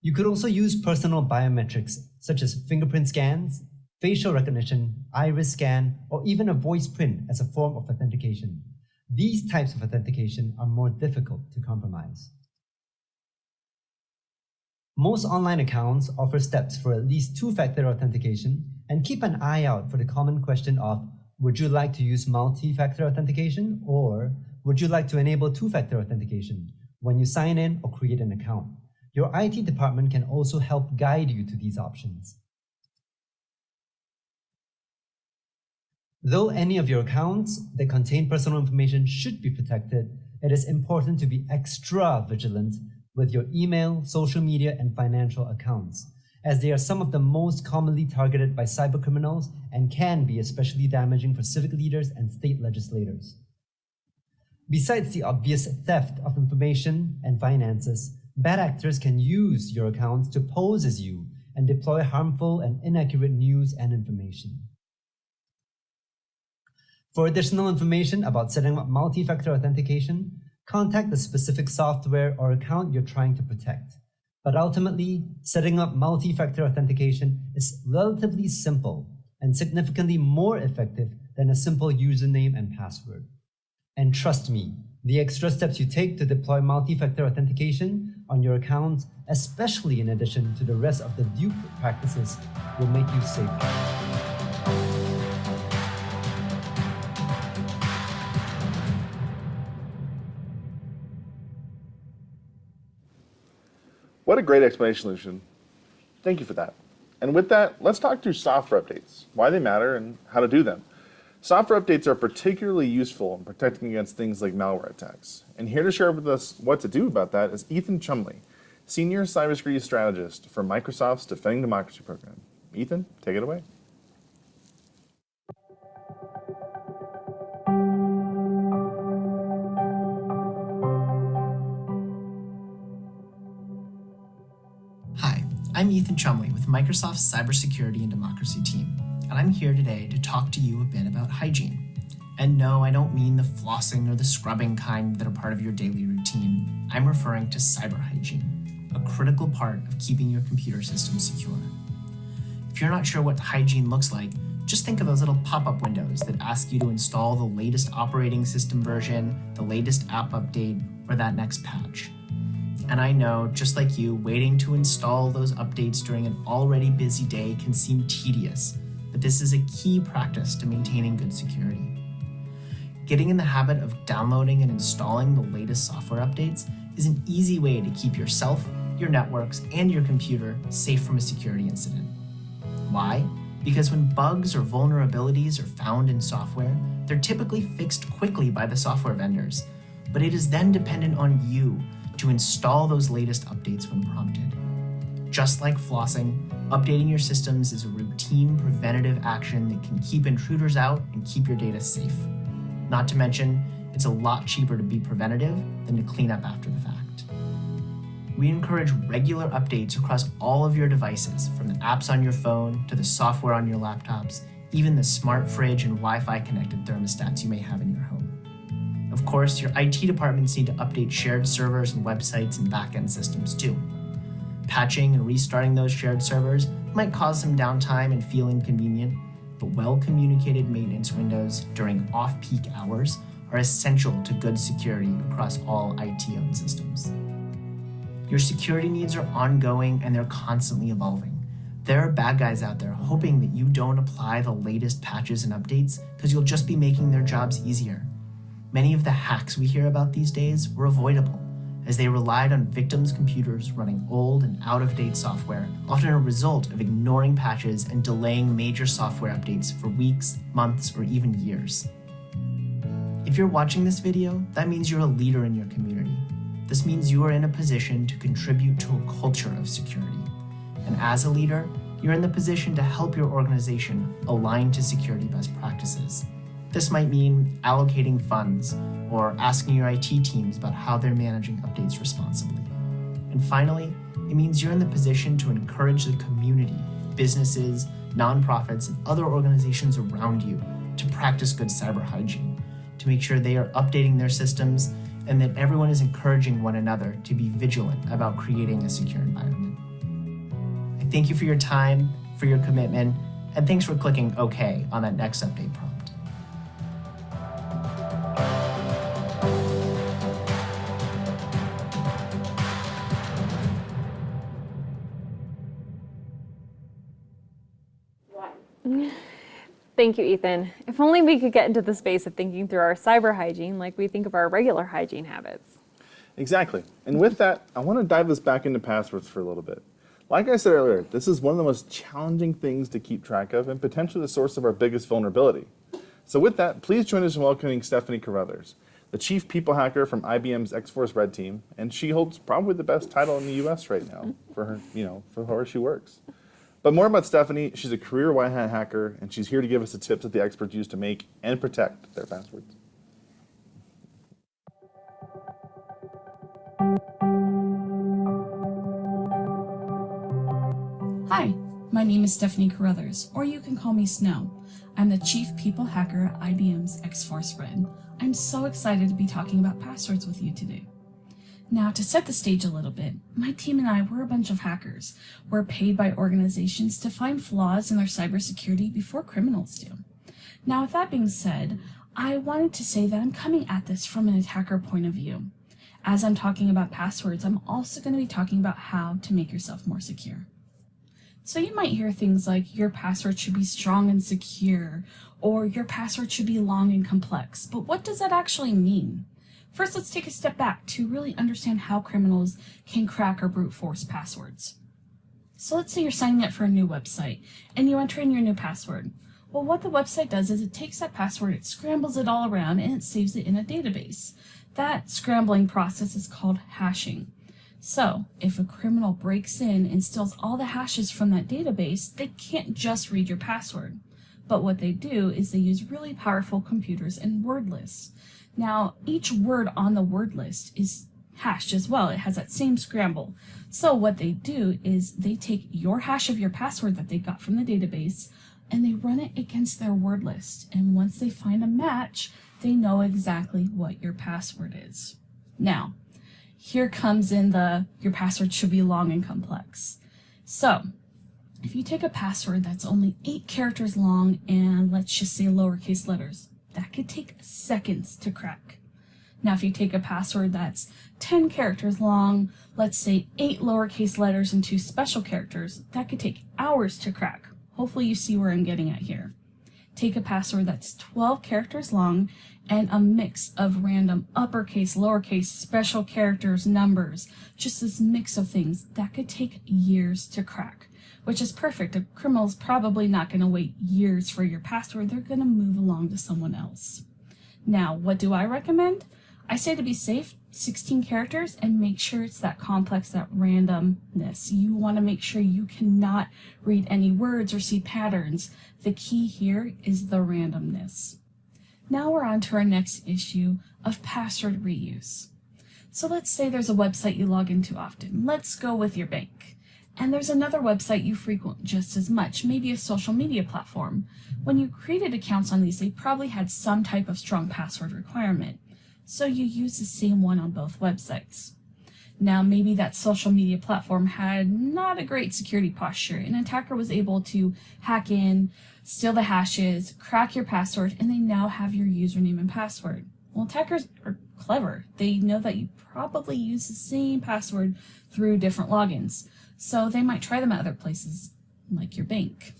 You could also use personal biometrics such as fingerprint scans, facial recognition, iris scan, or even a voice print as a form of authentication. These types of authentication are more difficult to compromise. Most online accounts offer steps for at least two-factor authentication, and keep an eye out for the common question of, would you like to use multi-factor authentication, or would you like to enable two-factor authentication when you sign in or create an account? Your IT department can also help guide you to these options. Though any of your accounts that contain personal information should be protected, it is important to be extra vigilant with your email, social media, and financial accounts, as they are some of the most commonly targeted by cybercriminals and can be especially damaging for civic leaders and state legislators. Besides the obvious theft of information and finances, bad actors can use your accounts to pose as you and deploy harmful and inaccurate news and information. For additional information about setting up multi-factor authentication, contact the specific software or account you're trying to protect. But ultimately, setting up multi-factor authentication is relatively simple and significantly more effective than a simple username and password. And trust me, the extra steps you take to deploy multi-factor authentication on your accounts, especially in addition to the rest of the dupe practices, will make you safer. What a great explanation, Lucian. Thank you for that. And with that, let's talk through software updates, why they matter, and how to do them. Software updates are particularly useful in protecting against things like malware attacks. And here to share with us what to do about that is Ethan Chumley, Senior Cybersecurity Strategist for Microsoft's Defending Democracy program. Ethan, take it away. I'm Ethan Chumley with Microsoft's Cybersecurity and Democracy team, and I'm here today to talk to you a bit about hygiene. And no, I don't mean the flossing or the scrubbing kind that are part of your daily routine. I'm referring to cyber hygiene, a critical part of keeping your computer system secure. If you're not sure what hygiene looks like, just think of those little pop-up windows that ask you to install the latest operating system version, the latest app update, or that next patch. And I know, just like you, waiting to install those updates during an already busy day can seem tedious, but this is a key practice to maintaining good security. Getting in the habit of downloading and installing the latest software updates is an easy way to keep yourself, your networks, and your computer safe from a security incident. Why? Because when bugs or vulnerabilities are found in software, they're typically fixed quickly by the software vendors, but it is then dependent on you to install those latest updates when prompted. Just like flossing, updating your systems is a routine preventative action that can keep intruders out and keep your data safe. Not to mention, it's a lot cheaper to be preventative than to clean up after the fact. We encourage regular updates across all of your devices, from the apps on your phone to the software on your laptops, even the smart fridge and Wi-Fi connected thermostats you may have in your home. Of course, your IT departments need to update shared servers and websites and backend systems too. Patching and restarting those shared servers might cause some downtime and feel inconvenient, but well-communicated maintenance windows during off-peak hours are essential to good security across all IT-owned systems. Your security needs are ongoing and they're constantly evolving. There are bad guys out there hoping that you don't apply the latest patches and updates because you'll just be making their jobs easier. Many of the hacks we hear about these days were avoidable, as they relied on victims' computers running old and out-of-date software, often a result of ignoring patches and delaying major software updates for weeks, months, or even years. If you're watching this video, that means you're a leader in your community. This means you are in a position to contribute to a culture of security. And as a leader, you're in the position to help your organization align to security best practices. This might mean allocating funds or asking your IT teams about how they're managing updates responsibly. And finally, it means you're in the position to encourage the community, businesses, nonprofits, and other organizations around you to practice good cyber hygiene, to make sure they are updating their systems and that everyone is encouraging one another to be vigilant about creating a secure environment. I thank you for your time, for your commitment, and thanks for clicking OK on that next update prompt. Thank you, Ethan. If only we could get into the space of thinking through our cyber hygiene like we think of our regular hygiene habits. Exactly. And with that, I want to dive this back into passwords for a little bit. Like I said earlier, this is one of the most challenging things to keep track of and potentially the source of our biggest vulnerability. So with that, please join us in welcoming Stephanie Carruthers, the Chief People Hacker from IBM's X-Force Red Team, and she holds probably the best title in the US right now for her, for where she works. But more about Stephanie, she's a career white hat hacker, and she's here to give us the tips that the experts use to make and protect their passwords. Hi, my name is Stephanie Carruthers, or you can call me Snow. I'm the Chief People Hacker at IBM's X-Force Red. I'm so excited to be talking about passwords with you today. Now, to set the stage a little bit, my team and I, we're a bunch of hackers. We're paid by organizations to find flaws in their cybersecurity before criminals do. Now, with that being said, I wanted to say that I'm coming at this from an attacker point of view. As I'm talking about passwords, I'm also going to be talking about how to make yourself more secure. So you might hear things like your password should be strong and secure, or your password should be long and complex. But what does that actually mean? First, let's take a step back to really understand how criminals can crack or brute force passwords. So let's say you're signing up for a new website and you enter in your new password. Well, what the website does is it takes that password, it scrambles it all around, and it saves it in a database. That scrambling process is called hashing. So if a criminal breaks in and steals all the hashes from that database, they can't just read your password. But what they do is they use really powerful computers and word lists. Now, each word on the word list is hashed as well. It has that same scramble. So what they do is they take your hash of your password that they got from the database and they run it against their word list. And once they find a match, they know exactly what your password is. Now, here comes in your password should be long and complex. So if you take a password that's only 8 characters long and let's just say lowercase letters, that could take seconds to crack. Now, if you take a password that's 10 characters long, let's say 8 lowercase letters and 2 special characters, that could take hours to crack. Hopefully you see where I'm getting at here. Take a password that's 12 characters long and a mix of random uppercase, lowercase, special characters, numbers, just this mix of things, that could take years to crack. Which is perfect. A criminal's probably not going to wait years for your password. They're going to move along to someone else. Now, what do I recommend? I say to be safe, 16 characters, and make sure it's that complex, that randomness. You want to make sure you cannot read any words or see patterns. The key here is the randomness. Now we're on to our next issue of password reuse. So let's say there's a website you log into often. Let's go with your bank. And there's another website you frequent just as much, maybe a social media platform. When you created accounts on these, they probably had some type of strong password requirement. So you use the same one on both websites. Now, maybe that social media platform had not a great security posture. An attacker was able to hack in, steal the hashes, crack your password, and they now have your username and password. Well, attackers are clever. They know that you probably use the same password through different logins. So they might try them at other places, like your bank.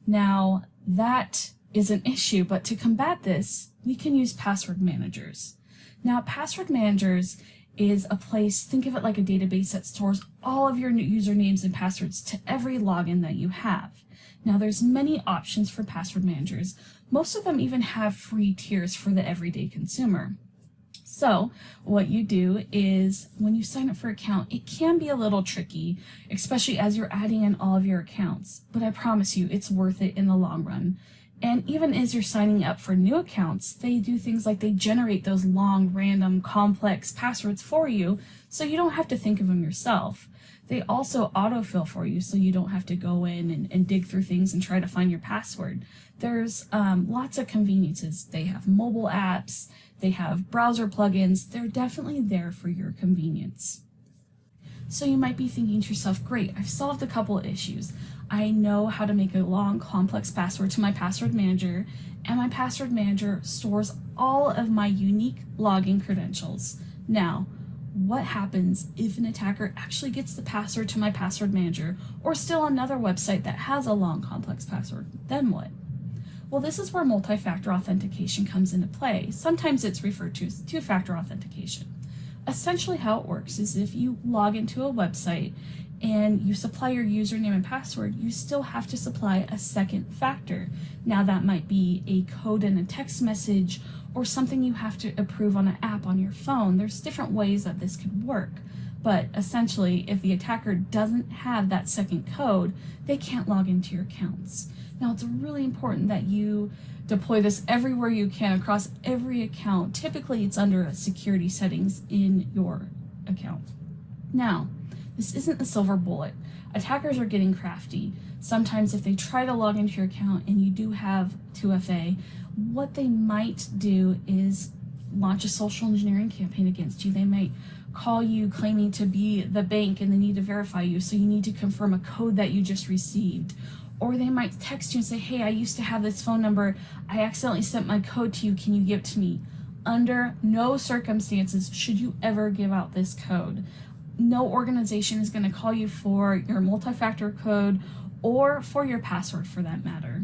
Now, that is an issue, but to combat this, we can use password managers. Now, password managers is a place, think of it like a database that stores all of your usernames and passwords to every login that you have. Now, there's many options for password managers. Most of them even have free tiers for the everyday consumer. So what you do is when you sign up for an account, it can be a little tricky, especially as you're adding in all of your accounts, but I promise you it's worth it in the long run. And even as you're signing up for new accounts, they do things like they generate those long, random, complex passwords for you, so you don't have to think of them yourself. They also autofill for you, so you don't have to go in and dig through things and try to find your password. There's lots of conveniences. They have mobile apps, they have browser plugins. They're definitely there for your convenience. So you might be thinking to yourself, great, I've solved a couple of issues. I know how to make a long, complex password to my password manager, and my password manager stores all of my unique login credentials. Now, what happens if an attacker actually gets the password to my password manager, or still another website that has a long, complex password? Then what? Well, this is where multi-factor authentication comes into play. Sometimes it's referred to as two-factor authentication. Essentially how it works is if you log into a website and you supply your username and password, you still have to supply a second factor. Now that might be a code in a text message or something you have to approve on an app on your phone. There's different ways that this could work. But essentially, if the attacker doesn't have that second code, they can't log into your accounts. Now, it's really important that you deploy this everywhere you can across every account. Typically, it's under security settings in your account. Now, this isn't the silver bullet. Attackers are getting crafty. Sometimes if they try to log into your account and you do have 2FA, what they might do is launch a social engineering campaign against you. They might call you claiming to be the bank and they need to verify you, so you need to confirm a code that you just received. Or they might text you and say, hey, I used to have this phone number. I accidentally sent my code to you. Can you give it to me? Under no circumstances should you ever give out this code. No organization is going to call you for your multi-factor code or for your password for that matter.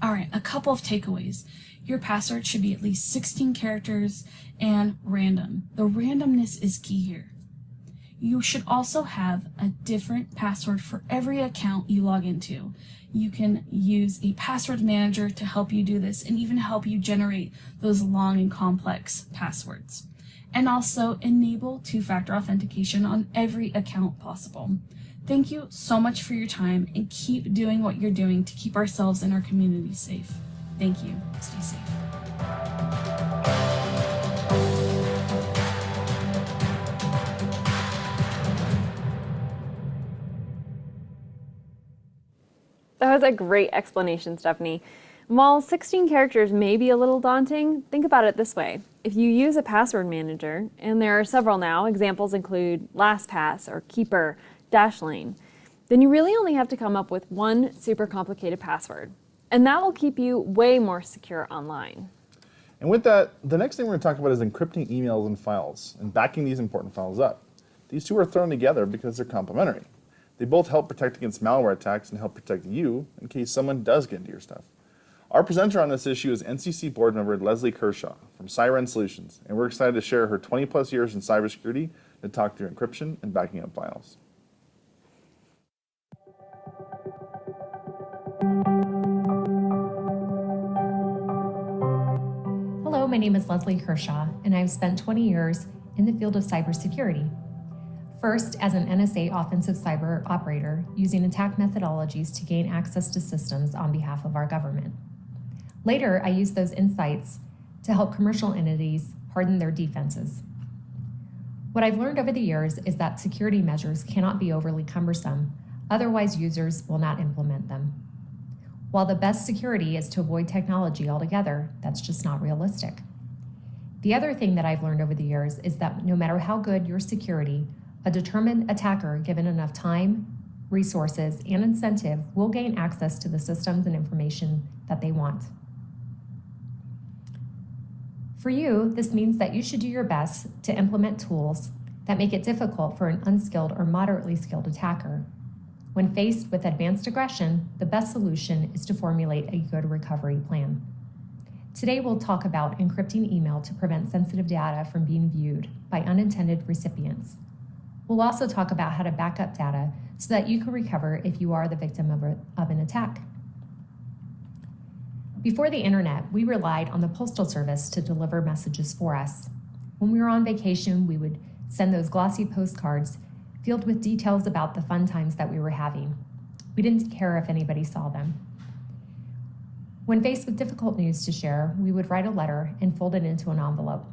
All right, a couple of takeaways. Your password should be at least 16 characters and random. The randomness is key here. You should also have a different password for every account you log into. You can use a password manager to help you do this and even help you generate those long and complex passwords. And also enable two-factor authentication on every account possible. Thank you so much for your time, and keep doing what you're doing to keep ourselves and our community safe. Thank you. Stay safe. That was a great explanation, Stephanie. While 16 characters may be a little daunting, think about it this way. If you use a password manager, and there are several now, examples include LastPass or Keeper, Dashlane, then you really only have to come up with one super complicated password. And that will keep you way more secure online. And with that, the next thing we're going to talk about is encrypting emails and files and backing these important files up. These two are thrown together because they're complementary. They both help protect against malware attacks and help protect you in case someone does get into your stuff. Our presenter on this issue is NCC board member Leslie KERSHAW from Siren Solutions, and we're excited to share her 20+ years in cybersecurity to talk through encryption and backing up files. Hello, my name is Leslie KERSHAW, and I've spent 20 years in the field of cybersecurity. First, as an NSA offensive cyber operator, using attack methodologies to gain access to systems on behalf of our government. Later, I used those insights to help commercial entities harden their defenses. What I've learned over the years is that security measures cannot be overly cumbersome, otherwise users will not implement them. While the best security is to avoid technology altogether, that's just not realistic. The other thing that I've learned over the years is that no matter how good your security, a determined attacker given enough time, resources, and incentive will gain access to the systems and information that they want. For you, this means that you should do your best to implement tools that make it difficult for an unskilled or moderately skilled attacker. When faced with advanced aggression, the best solution is to formulate a good recovery plan. Today, we'll talk about encrypting email to prevent sensitive data from being viewed by unintended recipients. We'll also talk about how to back up data so that you can recover if you are the victim of an attack. Before the internet, we relied on the postal service to deliver messages for us. When we were on vacation, we would send those glossy postcards filled with details about the fun times that we were having. We didn't care if anybody saw them. When faced with difficult news to share, we would write a letter and fold it into an envelope.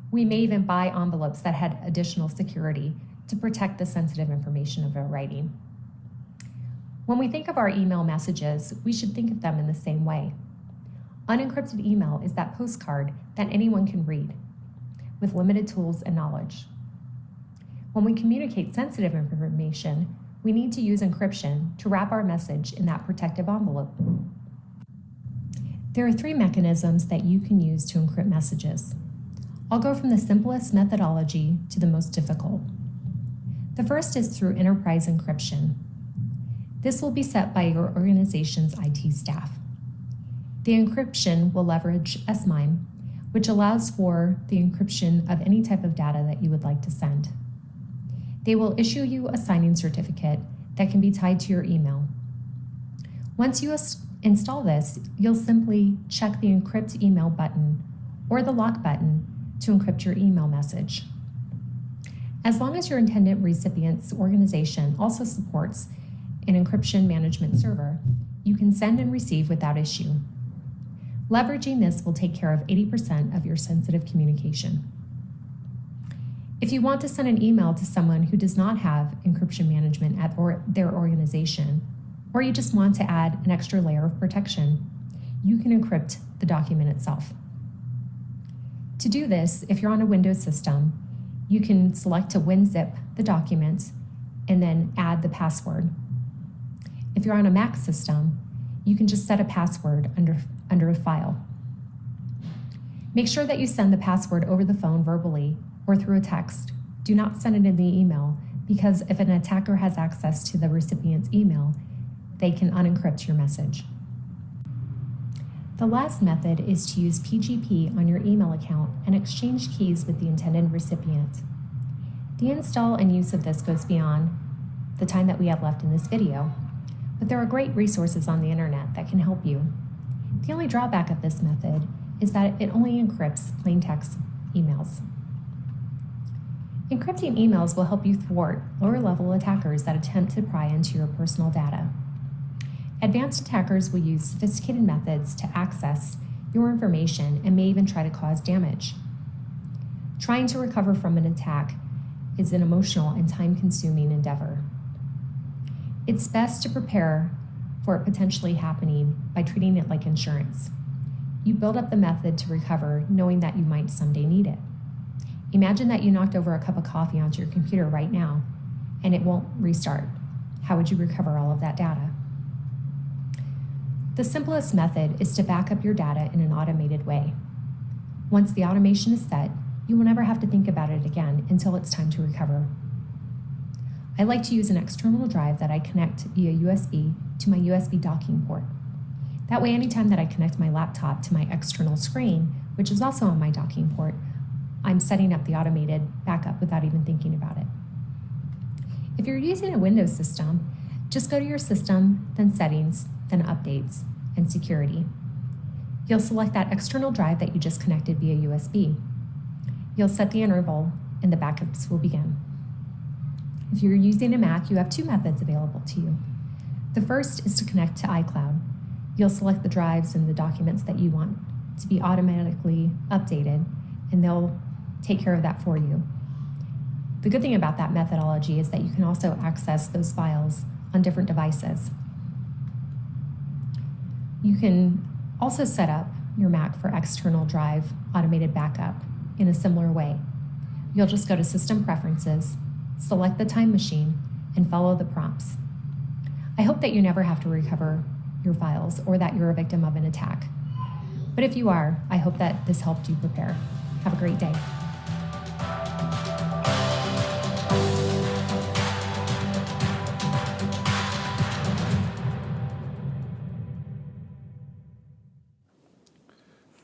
We may even buy envelopes that had additional security to protect the sensitive information of our writing. When we think of our email messages, we should think of them in the same way. Unencrypted email is that postcard that anyone can read, with limited tools and knowledge. When we communicate sensitive information, we need to use encryption to wrap our message in that protective envelope. There are 3 mechanisms that you can use to encrypt messages. I'll go from the simplest methodology to the most difficult. The first is through enterprise encryption. This will be set by your organization's IT staff. The encryption will leverage SMIME, which allows for the encryption of any type of data that you would like to send. They will issue you a signing certificate that can be tied to your email. Once you install this, you'll simply check the encrypt email button or the lock button to encrypt your email message. As long as your intended recipient's organization also supports an encryption management server, you can send and receive without issue. Leveraging this will take care of 80% of your sensitive communication. If you want to send an email to someone who does not have encryption management at their organization, or you just want to add an extra layer of protection, you can encrypt the document itself. To do this, if you're on a Windows system, you can select to WinZip the document and then add the password. If you're on a Mac system, you can just set a password under a file. Make sure that you send the password over the phone verbally or through a text. Do not send it in the email, because if an attacker has access to the recipient's email, they can unencrypt your message. The last method is to use PGP on your email account and exchange keys with the intended recipient. The install and use of this goes beyond the time that we have left in this video, but there are great resources on the internet that can help you. The only drawback of this method is that it only encrypts plain text emails. Encrypting emails will help you thwart lower-level attackers that attempt to pry into your personal data. Advanced attackers will use sophisticated methods to access your information and may even try to cause damage. Trying to recover from an attack is an emotional and time-consuming endeavor. It's best to prepare for it potentially happening by treating it like insurance. You build up the method to recover, knowing that you might someday need it. Imagine that you knocked over a cup of coffee onto your computer right now, and it won't restart. How would you recover all of that data? The simplest method is to back up your data in an automated way. Once the automation is set, you will never have to think about it again until it's time to recover. I like to use an external drive that I connect via USB to my USB docking port. That way, anytime that I connect my laptop to my external screen, which is also on my docking port, I'm setting up the automated backup without even thinking about it. If you're using a Windows system, just go to your system, then settings, then updates, and security. You'll select that external drive that you just connected via USB. You'll set the interval, and the backups will begin. If you're using a Mac, you have 2 methods available to you. The first is to connect to iCloud. You'll select the drives and the documents that you want to be automatically updated, and they'll take care of that for you. The good thing about that methodology is that you can also access those files on different devices. You can also set up your Mac for external drive automated backup in a similar way. You'll just go to System Preferences, select the time machine, and follow the prompts. I hope that you never have to recover your files or that you're a victim of an attack. But if you are, I hope that this helped you prepare. Have a great day.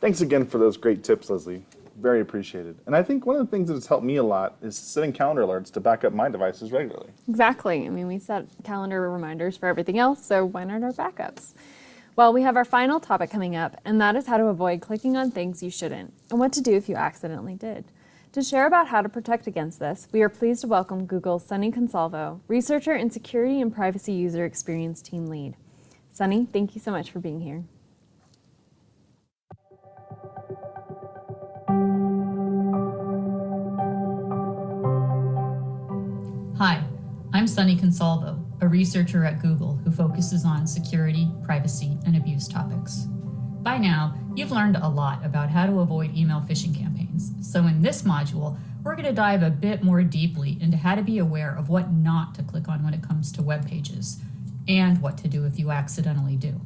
Thanks again for those great tips, Leslie. Very appreciated. And I think one of the things that has helped me a lot is setting calendar alerts to back up my devices regularly. Exactly. I mean, we set calendar reminders for everything else, so why not our backups? Well, we have our final topic coming up, and that is how to avoid clicking on things you shouldn't, and what to do if you accidentally did. To share about how to protect against this, we are pleased to welcome Google's Sunny Consalvo, researcher and security and privacy user experience team lead. Sunny, thank you so much for being here. Hi, I'm Sunny Consalvo, a researcher at Google who focuses on security, privacy, and abuse topics. By now, you've learned a lot about how to avoid email phishing campaigns. So in this module, we're going to dive a bit more deeply into how to be aware of what not to click on when it comes to web pages, and what to do if you accidentally do.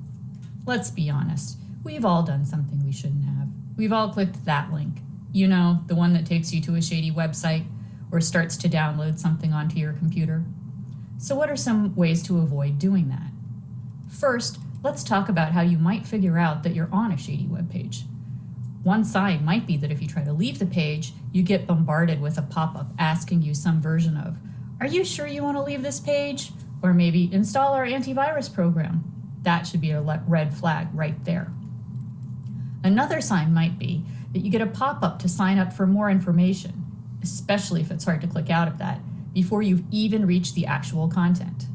Let's be honest, we've all done something we shouldn't have. We've all clicked that link. You know, the one that takes you to a shady website or starts to download something onto your computer. So what are some ways to avoid doing that? First, let's talk about how you might figure out that you're on a shady web page. One sign might be that if you try to leave the page, you get bombarded with a pop-up asking you some version of, "Are you sure you want to leave this page?" Or maybe, "Install our antivirus program." That should be a red flag right there. Another sign might be that you get a pop-up to sign up for more information, especially if it's hard to click out of that, before you've even reached the actual content.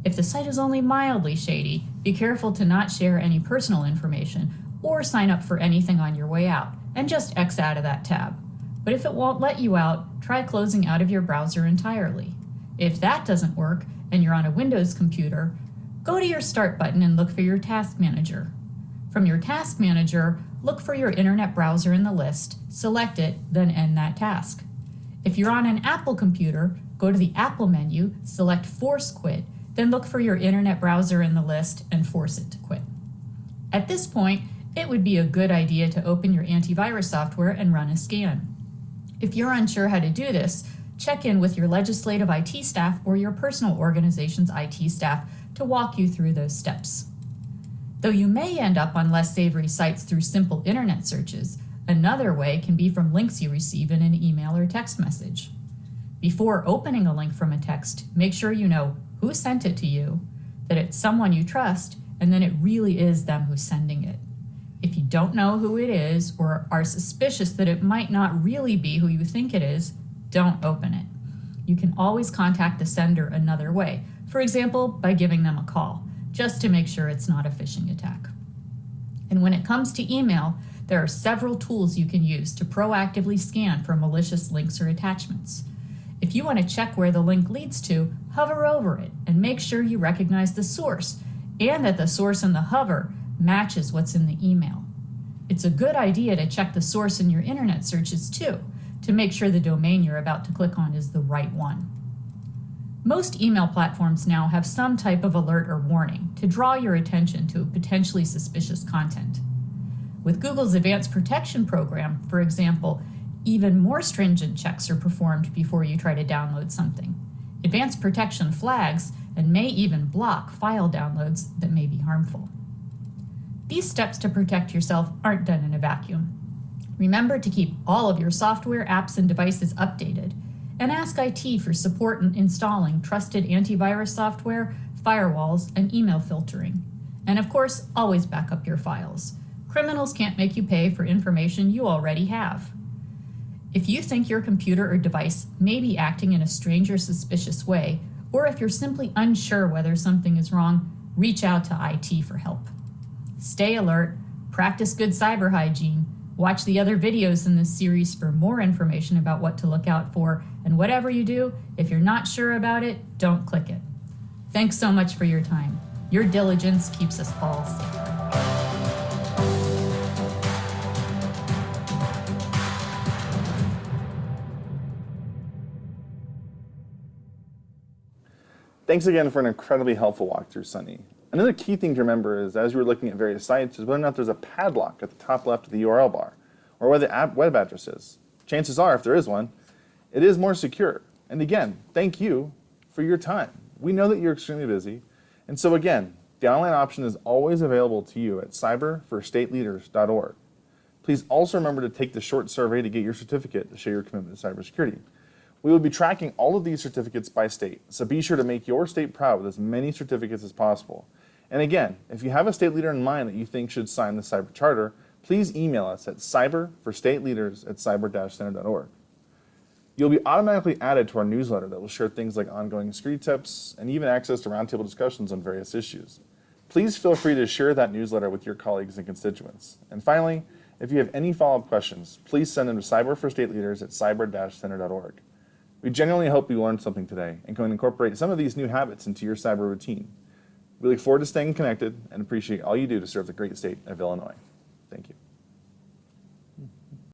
If the site is only mildly shady, be careful to not share any personal information or sign up for anything on your way out, and just X out of that tab. But if it won't let you out, try closing out of your browser entirely. If that doesn't work and you're on a Windows computer, go to your Start button and look for your Task Manager. From your Task Manager, look for your internet browser in the list, select it, then end that task. If you're on an Apple computer, go to the Apple menu, select Force Quit, then look for your internet browser in the list and force it to quit. At this point, it would be a good idea to open your antivirus software and run a scan. If you're unsure how to do this, check in with your legislative IT staff or your personal organization's IT staff to walk you through those steps. Though you may end up on less savory sites through simple internet searches, another way can be from links you receive in an email or text message. Before opening a link from a text, make sure you know who sent it to you, that it's someone you trust, and then it really is them who's sending it. If you don't know who it is or are suspicious that it might not really be who you think it is, don't open it. You can always contact the sender another way, for example, by giving them a call, just to make sure it's not a phishing attack. And when it comes to email, there are several tools you can use to proactively scan for malicious links or attachments. If you want to check where the link leads to, hover over it and make sure you recognize the source and that the source in the hover matches what's in the email. It's a good idea to check the source in your internet searches too, to make sure the domain you're about to click on is the right one. Most email platforms now have some type of alert or warning to draw your attention to potentially suspicious content. With Google's Advanced Protection Program, for example, even more stringent checks are performed before you try to download something. Advanced Protection flags and may even block file downloads that may be harmful. These steps to protect yourself aren't done in a vacuum. Remember to keep all of your software, apps, and devices updated, and ask IT for support in installing trusted antivirus software, firewalls, and email filtering. And of course, always back up your files. Criminals can't make you pay for information you already have. If you think your computer or device may be acting in a strange or suspicious way, or if you're simply unsure whether something is wrong, reach out to IT for help. Stay alert, practice good cyber hygiene, watch the other videos in this series for more information about what to look out for, and whatever you do, if you're not sure about it, don't click it. Thanks so much for your time. Your diligence keeps us all safer. Thanks again for an incredibly helpful walkthrough, Sunny. Another key thing to remember is as you were looking at various sites is whether or not there's a padlock at the top left of the URL bar, or where the web address is. Chances are, if there is one, it is more secure. And again, thank you for your time. We know that you're extremely busy, and so again, the online option is always available to you at cyberforstateleaders.org. Please also remember to take the short survey to get your certificate to show your commitment to cybersecurity. We will be tracking all of these certificates by state, so be sure to make your state proud with as many certificates as possible. And again, if you have a state leader in mind that you think should sign the Cyber Charter, please email us at cyber4stateleaders@cyber-center.org. You'll be automatically added to our newsletter that will share things like ongoing security tips and even access to roundtable discussions on various issues. Please feel free to share that newsletter with your colleagues and constituents. And finally, if you have any follow-up questions, please send them to cyber4stateleaders@cyber-center.org. We genuinely hope you learned something today and can incorporate some of these new habits into your cyber routine. We look forward to staying connected and appreciate all you do to serve the great state of Illinois. Thank you.